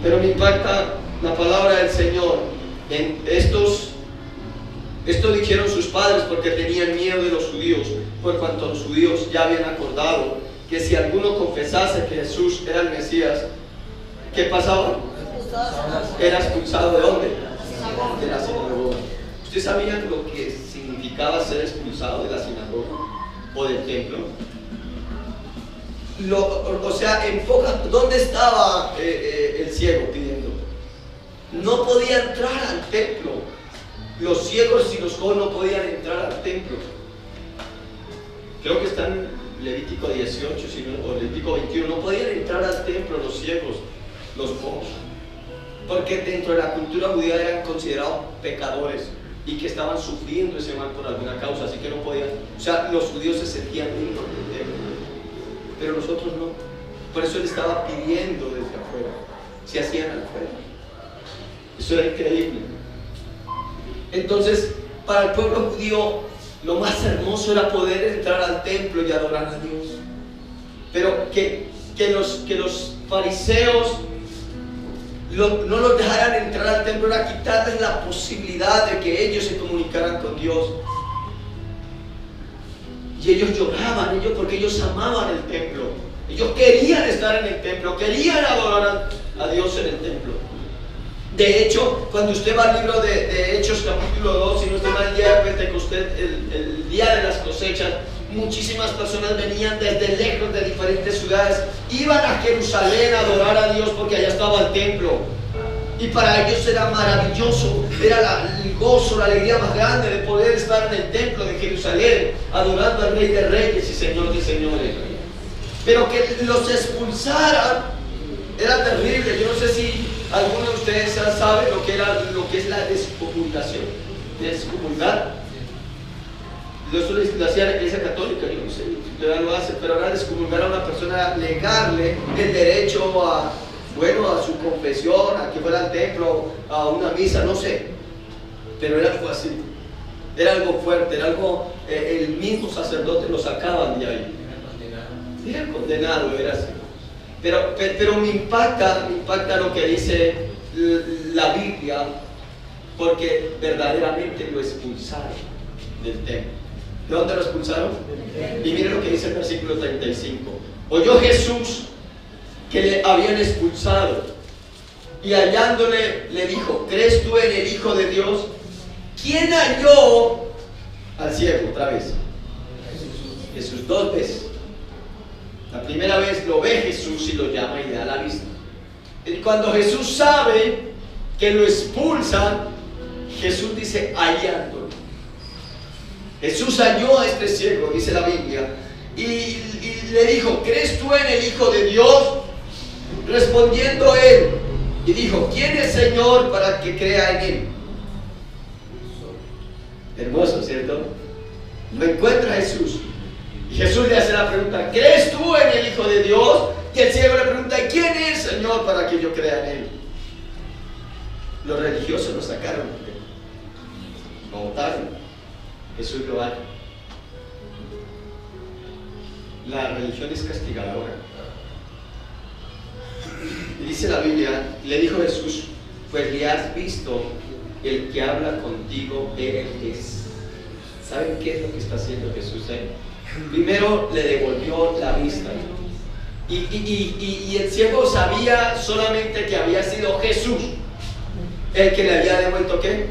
Pero me impacta la palabra del Señor. Esto dijeron sus padres porque tenían miedo de los judíos, por cuanto los judíos ya habían acordado que si alguno confesase que Jesús era el Mesías, ¿qué pasaba? Era expulsado ¿de dónde? De la sinagoga. ¿Ustedes sabían lo que significaba ser expulsado de la sinagoga o del templo? ¿Dónde estaba el ciego pidiendo? No podía entrar al templo. Los ciegos y los cojos no podían entrar al templo. Creo que están Levítico 18 o Levítico 21, no podían entrar al templo los ciegos, los cojos, porque dentro de la cultura judía eran considerados pecadores y que estaban sufriendo ese mal por alguna causa, así que no podían, los judíos se sentían dignos del templo, pero nosotros no. Por eso él estaba pidiendo desde afuera, se hacían afuera. Eso era increíble. Entonces, para el pueblo judío, lo más hermoso era poder entrar al templo y adorar a Dios. Pero que los fariseos no los dejaran entrar al templo, era quitarles la posibilidad de que ellos se comunicaran con Dios. Y ellos lloraban, porque ellos amaban el templo. Ellos querían estar en el templo, querían adorar a Dios en el templo. De hecho, cuando usted va al libro de Hechos capítulo 2, si no usted va al día de Pentecostés, el día de las cosechas, muchísimas personas venían desde lejos de diferentes ciudades, iban a Jerusalén a adorar a Dios porque allá estaba el templo. Y para ellos era maravilloso, era el gozo, la alegría más grande de poder estar en el templo de Jerusalén, adorando al Rey de Reyes y Señor de Señores. Pero que los expulsaran era terrible. Yo no sé si alguno de ustedes sabe lo que es la descomulgación. Descomulgar. Eso lo hacía la Iglesia Católica, yo no sé si todavía lo hace, pero ahora descomulgar a una persona, negarle el derecho a su confesión, a que fuera al templo, a una misa, no sé. Pero era algo así. Era algo fuerte, era algo, el mismo sacerdote lo sacaban de ahí. Era condenado, era así. Pero me impacta lo que dice la Biblia, porque verdaderamente lo expulsaron del templo. ¿De dónde lo expulsaron? Y miren lo que dice el versículo 35. Oyó Jesús que le habían expulsado, y hallándole le dijo: ¿crees tú en el Hijo de Dios? ¿Quién halló al ciego? Otra vez. Jesús, dos veces. La primera vez lo ve Jesús y lo llama y le da la vista. Y cuando Jesús sabe que lo expulsan, Jesús dice: hallándolo. Jesús halló a este ciego, dice la Biblia, y le dijo: ¿crees tú en el Hijo de Dios? Respondiendo él, y dijo: ¿quién es Señor para que crea en él? Hermoso, ¿cierto? Lo encuentra Jesús, y Jesús le hace la pregunta: ¿crees tú en el Hijo de Dios? Y el ciego le pregunta: ¿y quién es Señor para que yo crea en él? Los religiosos lo sacaron, lo votaron. Jesús lo halla. La religión es castigadora. Y dice la Biblia, le dijo Jesús: pues le has visto, el que habla contigo, él es. ¿Saben qué es lo que está haciendo Jesús ahí? Primero le devolvió la vista. Y el ciego sabía solamente que había sido Jesús el que le había devuelto ¿qué?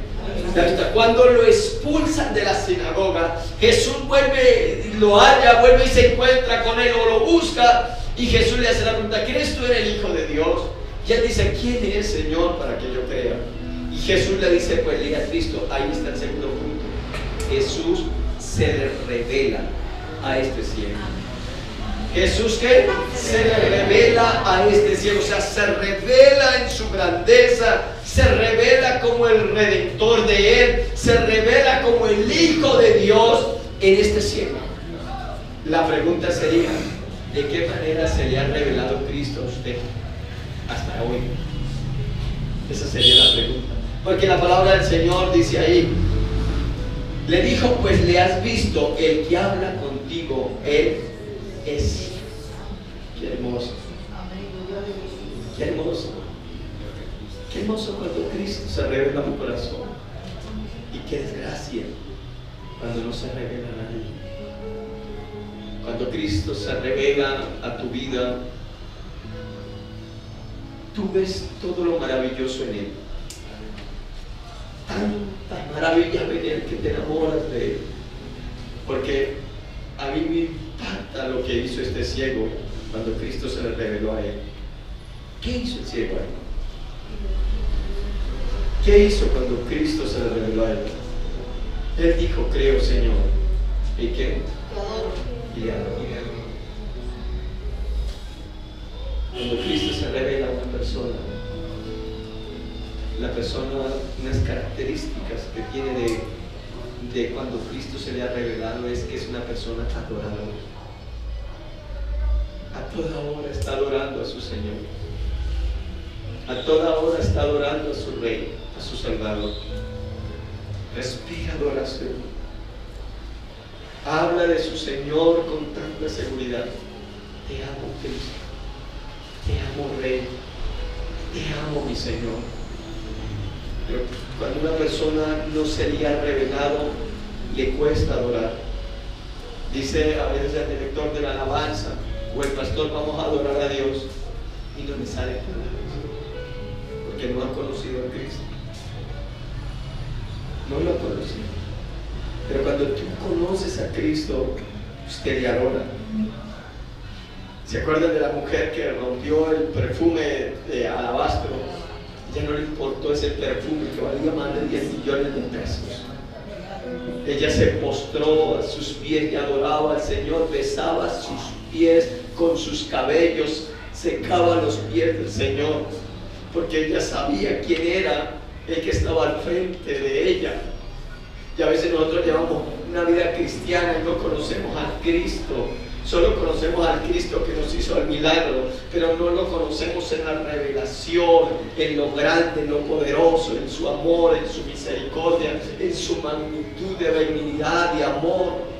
La vista. Cuando lo expulsan de la sinagoga, Jesús vuelve, lo halla, vuelve y se encuentra con él o lo busca, y Jesús le hace la pregunta: ¿crees tú en el Hijo de Dios? Y él dice: ¿quién es Señor para que yo crea? Y Jesús le dice: pues le has visto. Ahí está el segundo punto. Jesús se le revela a este ciego. Jesús ¿qué? Se le revela a este ciego, o sea, se revela en su grandeza, se revela como el Redentor de él, se revela como el Hijo de Dios en este ciego. La pregunta sería: ¿de qué manera se le ha revelado Cristo a usted hasta hoy? Esa sería la pregunta, porque la palabra del Señor dice ahí, le dijo: pues le has visto, el que habla contigo, él es. Qué hermoso, qué hermoso, qué hermoso cuando Cristo se revela a mi corazón, y qué desgracia cuando no se revela a nadie. Cuando Cristo se revela a tu vida, tú ves todo lo maravilloso en él, tanta maravilla en él que te enamoras de él, porque a mí me impacta lo que hizo este ciego cuando Cristo se le reveló a él. ¿Qué hizo el ciego ahí? ¿Qué hizo cuando Cristo se le reveló a él? Él dijo: creo, Señor. ¿Y qué? Y le adoró. Cuando Cristo se revela a una persona, la persona, unas características que tiene de cuando Cristo se le ha revelado es que es una persona adoradora. A toda hora está adorando a su Señor. A toda hora está adorando a su Rey, a su Salvador. Respira adoración. Habla de su Señor con tanta seguridad. Te amo, Cristo. Te amo, Rey. te amo, mi Señor. Pero cuando una persona no sería revelado, le cuesta adorar. Dice a veces el director de la alabanza o el pastor, vamos a adorar a Dios, y no le sale palabras, porque no ha conocido a Cristo. No lo ha conocido. Pero cuando tú conoces a Cristo, usted le adora. ¿Se acuerdan de la mujer que rompió el perfume de alabastro? Ya no le importó ese perfume que valía más de 10 millones de pesos. Ella se postró a sus pies y adoraba al Señor, besaba sus pies con sus cabellos, secaba los pies del Señor, porque ella sabía quién era el que estaba al frente de ella. Y a veces nosotros llevamos una vida cristiana y no conocemos a Cristo. Solo conocemos al Cristo que nos hizo el milagro, pero no lo conocemos en la revelación, en lo grande, en lo poderoso, en su amor, en su misericordia, en su magnitud de benignidad y amor.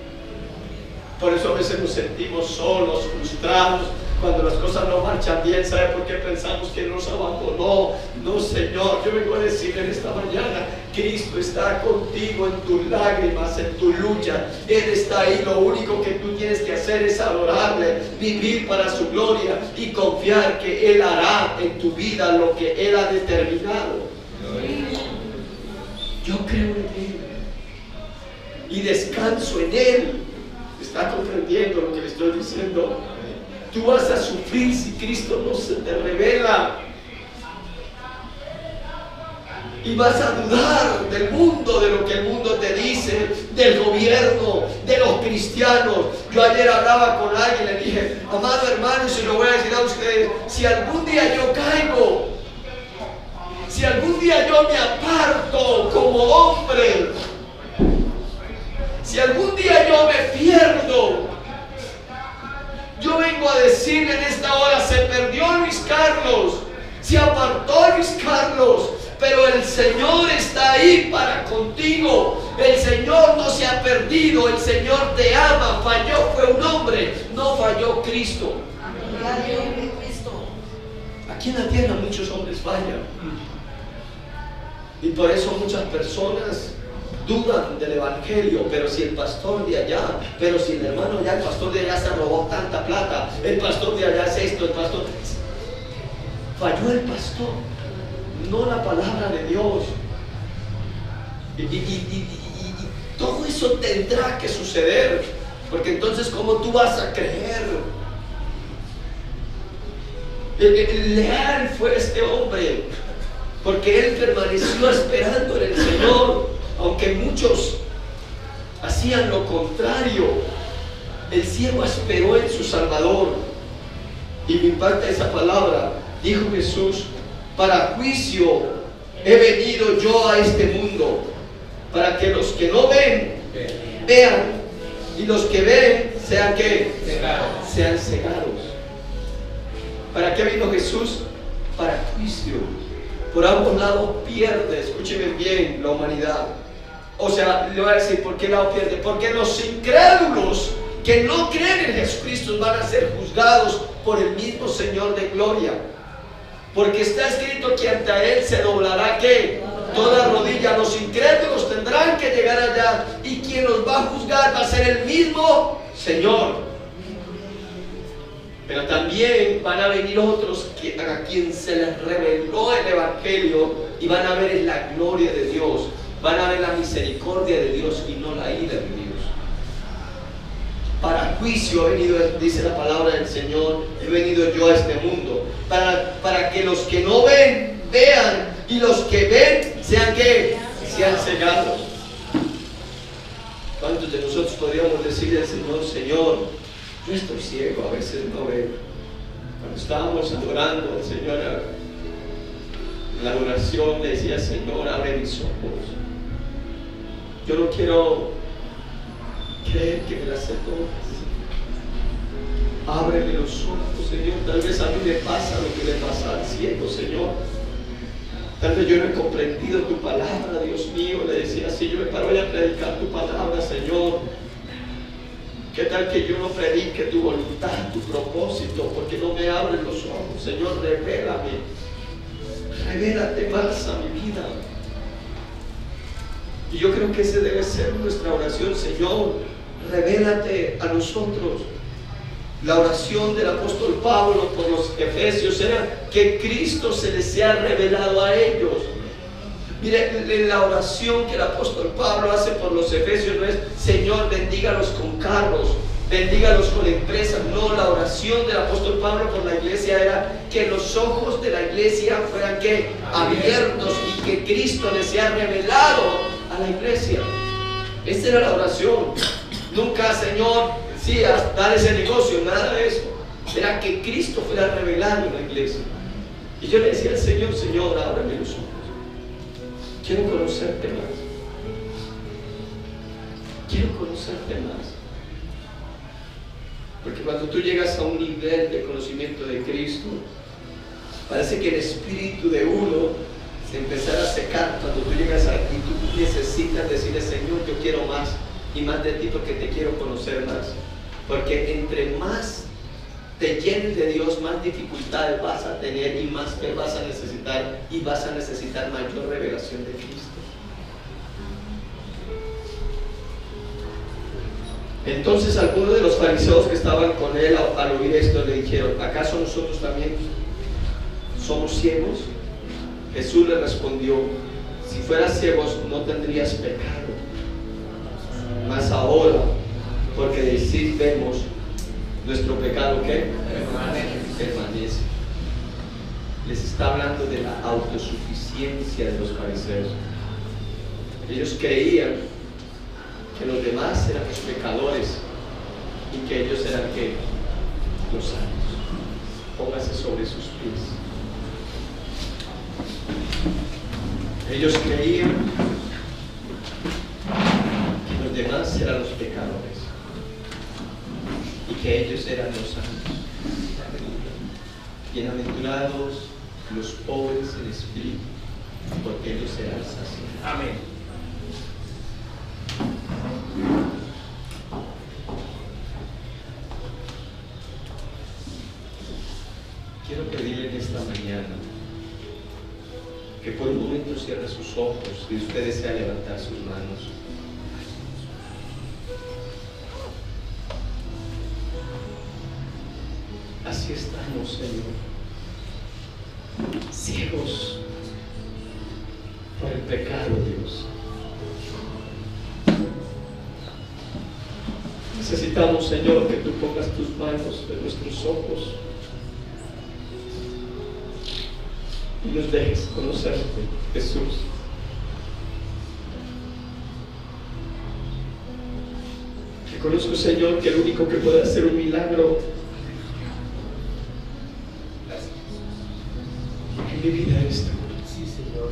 Por eso a veces nos sentimos solos, frustrados, cuando las cosas no marchan bien. ¿Sabe por qué pensamos que nos abandonó? No, Señor, yo vengo a decir en esta mañana, Cristo está contigo en tus lágrimas, en tu lucha. Él está ahí, lo único que tú tienes que hacer es adorarle, vivir para su gloria y confiar que Él hará en tu vida lo que Él ha determinado. Yo creo en Él y descanso en Él. ¿Está comprendiendo lo que le estoy diciendo? Tú vas a sufrir si Cristo no se te revela. Y vas a dudar del mundo, de lo que el mundo te dice, del gobierno, de los cristianos. Yo ayer hablaba con alguien y le dije, amado hermano, y se lo voy a decir a ustedes, si algún día yo caigo, si algún día yo me aparto como hombre, si algún día yo me pierdo, yo vengo a decirle en esta hora, se perdió Luis Carlos, se apartó Luis Carlos, pero el Señor está ahí para contigo. El Señor no se ha perdido, el Señor te ama. Falló fue un hombre, no falló Cristo. Aquí en la tierra muchos hombres fallan, y por eso muchas personas dudan del evangelio. Pero si el pastor de allá, pero si el hermano allá, el pastor de allá se robó tanta plata, el pastor de allá es esto, el pastor, falló el pastor, no la palabra de Dios. Y todo eso tendrá que suceder, porque entonces ¿cómo tú vas a creer? Leal fue este hombre, porque él permaneció esperando en el Señor, aunque muchos hacían lo contrario. El ciego esperó en su Salvador. Y me impacta esa palabra. Dijo Jesús, para juicio he venido yo a este mundo, para que los que no ven, vean, y los que ven, sean ¿qué? Sean cegados. ¿Para qué vino Jesús? Para juicio. Por ambos lados pierde, escúcheme bien, la humanidad. O sea, le voy a decir, ¿por qué lado pierde? Porque los incrédulos que no creen en Jesucristo van a ser juzgados por el mismo Señor de gloria. Porque está escrito que ante Él se doblará ¿qué? Toda rodilla. Los incrédulos tendrán que llegar allá, y quien los va a juzgar va a ser el mismo Señor. Pero también van a venir otros a quien se les reveló el evangelio, y van a ver la gloria de Dios, van a ver la misericordia de Dios y no la ira de Dios. Para juicio he venido, dice la palabra del Señor, he venido yo a este mundo, para que los que no ven, vean, y los que ven, sean ¿qué? Sean cegados. ¿Cuántos de nosotros podríamos decirle al Señor, Señor, yo estoy ciego, a veces no veo? Cuando estábamos adorando al Señor en la adoración, le decía, Señor, abre mis ojos. Yo no quiero creer que me las todas. Ábreme los ojos, Señor. Tal vez a mí me pasa lo que le pasa al ciego, Señor. Tal vez yo no he comprendido tu palabra, Dios mío. Le decía, si yo me paro a predicar tu palabra, Señor, ¿qué tal que yo no predique tu voluntad, tu propósito? Porque no me abren los ojos, Señor, revélame. revélate más a mi vida. Y yo creo que esa debe ser nuestra oración. Señor, revélate a nosotros. La oración del apóstol Pablo por los efesios era que Cristo se les sea revelado a ellos. Mire, la oración que el apóstol Pablo hace por los efesios no es: Señor, bendígalos con carros, bendígalos con empresas. No, la oración del apóstol Pablo por la iglesia era que los ojos de la iglesia fueran ¿qué? Abiertos, y que Cristo les sea revelado a la iglesia. Esa era la oración. Nunca, Señor, sí, dar ese negocio, nada de eso. Era que Cristo fuera revelado en la iglesia. Y yo le decía al Señor: Señor, ábreme los ojos. Quiero conocerte más. Quiero conocerte más. Porque cuando tú llegas a un nivel de conocimiento de Cristo, parece que el espíritu de uno se empezará a secar. Cuando tú llegas aquí, tú necesitas decirle: Señor, yo quiero más y más de ti, porque te quiero conocer más. Porque entre más te llenes de Dios, más dificultades vas a tener y más fe vas a necesitar, y vas a necesitar mayor revelación de Cristo. Entonces algunos de los fariseos que estaban con él al oír esto le dijeron: ¿acaso nosotros también somos ciegos? Jesús le respondió: si fueras ciegos no tendrías pecado, mas ahora, porque decís vemos, nuestro pecado ¿qué? Permanece. Les está hablando de la autosuficiencia de los fariseos. Ellos creían que los demás eran los pecadores y que ellos eran ¿qué? Los santos. Póngase sobre sus pies. Ellos creían que los demás eran los pecadores y que ellos eran los santos. Bienaventurados los pobres en espíritu, porque ellos serán saciados. Amén. Quiero pedirle en esta mañana que por un momento cierre sus ojos y usted desea levantar sus manos. Así estamos, Señor, ciegos por el pecado, Dios. Necesitamos, Señor, que tú pongas tus manos en nuestros ojos y nos dejes conocerte, Jesús. Reconozco, Señor, que el único que puede hacer un milagro en mi vida eres tú. Sí, Señor.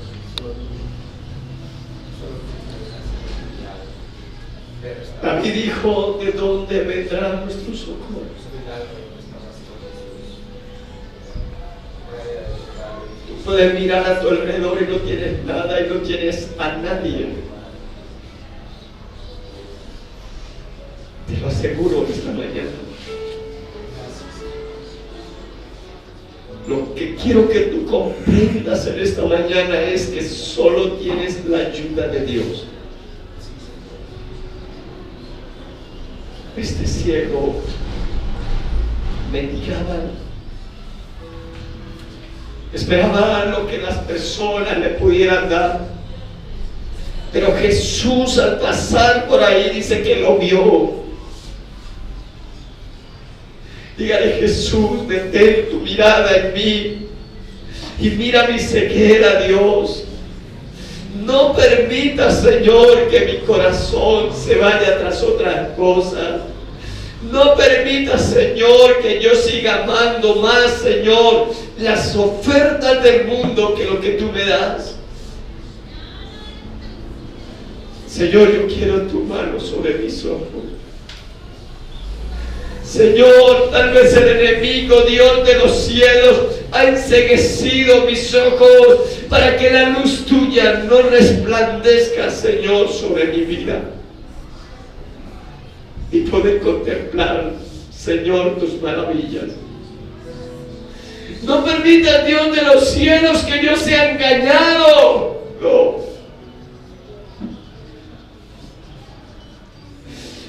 David dijo: ¿de dónde vendrá nuestro socorro? Tú puedes mirar a tu alrededor y no tienes nada y no tienes a nadie. Te lo aseguro esta mañana. Lo que quiero que tú comprendas en esta mañana es que solo tienes la ayuda de Dios. Este ciego mendigaba, esperaba lo que las personas le pudieran dar, pero Jesús, al pasar por ahí, dice que lo vio. Dígale: Jesús, detén tu mirada en mí y mira mi ceguera, Dios. No permitas, Señor, que mi corazón se vaya tras otras cosas. No permitas, Señor, que yo siga amando más, Señor, las ofertas del mundo que lo que tú me das. Señor, yo quiero tu mano sobre mis ojos. Señor, tal vez el enemigo, Dios de los cielos, ha enceguecido mis ojos para que la luz tuya no resplandezca, Señor, sobre mi vida y poder contemplar, Señor, tus maravillas. No permita, Dios de los cielos, que yo sea engañado. No.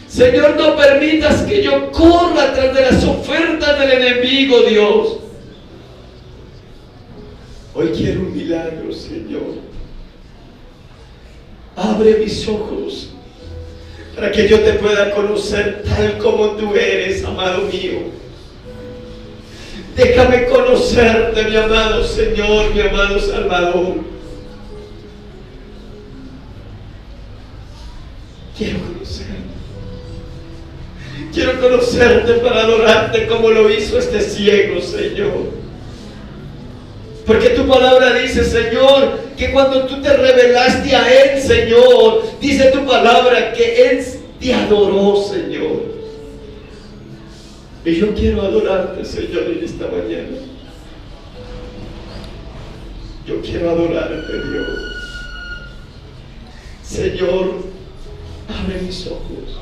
Señor, no permitas que yo corra tras de las ofertas del enemigo, Dios. Hoy quiero un milagro, Señor. Abre mis ojos para que yo te pueda conocer tal como tú eres, amado mío. Déjame conocerte, mi amado Señor, mi amado Salvador. Quiero conocerte. Quiero conocerte para adorarte como lo hizo este ciego, Señor. Porque tu palabra dice, Señor, que cuando tú te revelaste a Él, Señor, dice tu palabra que Él te adoró, Señor. Y yo quiero adorarte, Señor, en esta mañana. Yo quiero adorarte, Dios. Señor, abre mis ojos.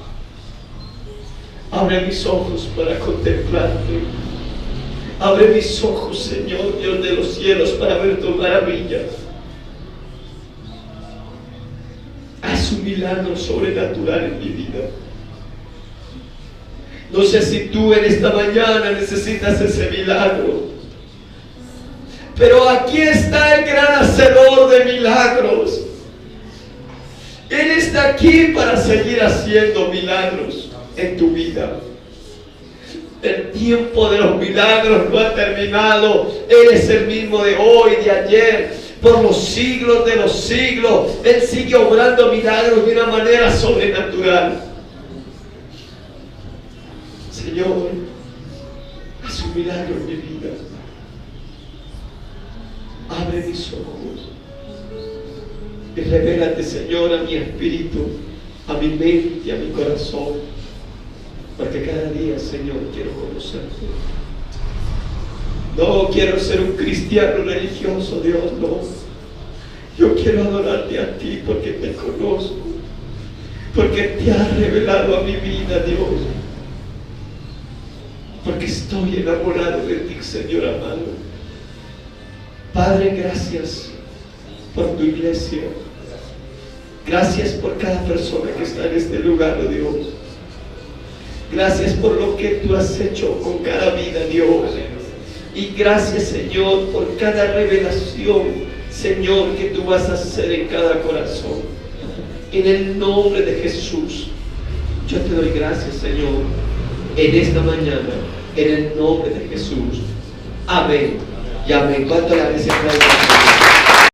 Abre mis ojos para contemplarte. Abre mis ojos, Señor, Dios de los cielos, para ver tus maravillas. Haz un milagro sobrenatural en mi vida. No sé si tú en esta mañana necesitas ese milagro, pero aquí está el gran hacedor de milagros. Él está aquí para seguir haciendo milagros en tu vida. El tiempo de los milagros no ha terminado. Él es el mismo de hoy, de ayer, por los siglos de los siglos. Él sigue obrando milagros de una manera sobrenatural. Señor, haz un milagro en mi vida. Abre mis ojos y revélate, Señor, a mi espíritu, a mi mente, a mi corazón, porque cada día, Señor, quiero conocerte. No quiero ser un cristiano religioso, Dios, no. Yo quiero adorarte a ti porque te conozco, porque te has revelado a mi vida, Dios, porque estoy enamorado de ti, Señor amado. Padre, gracias por tu iglesia. Gracias por cada persona que está en este lugar, oh Dios. Gracias por lo que tú has hecho con cada vida, Dios. Y gracias, Señor, por cada revelación, Señor, que tú vas a hacer en cada corazón. En el nombre de Jesús, yo te doy gracias, Señor, en esta mañana, en el nombre de Jesús. Amén y amén. ¿Cuánto le agradecemos?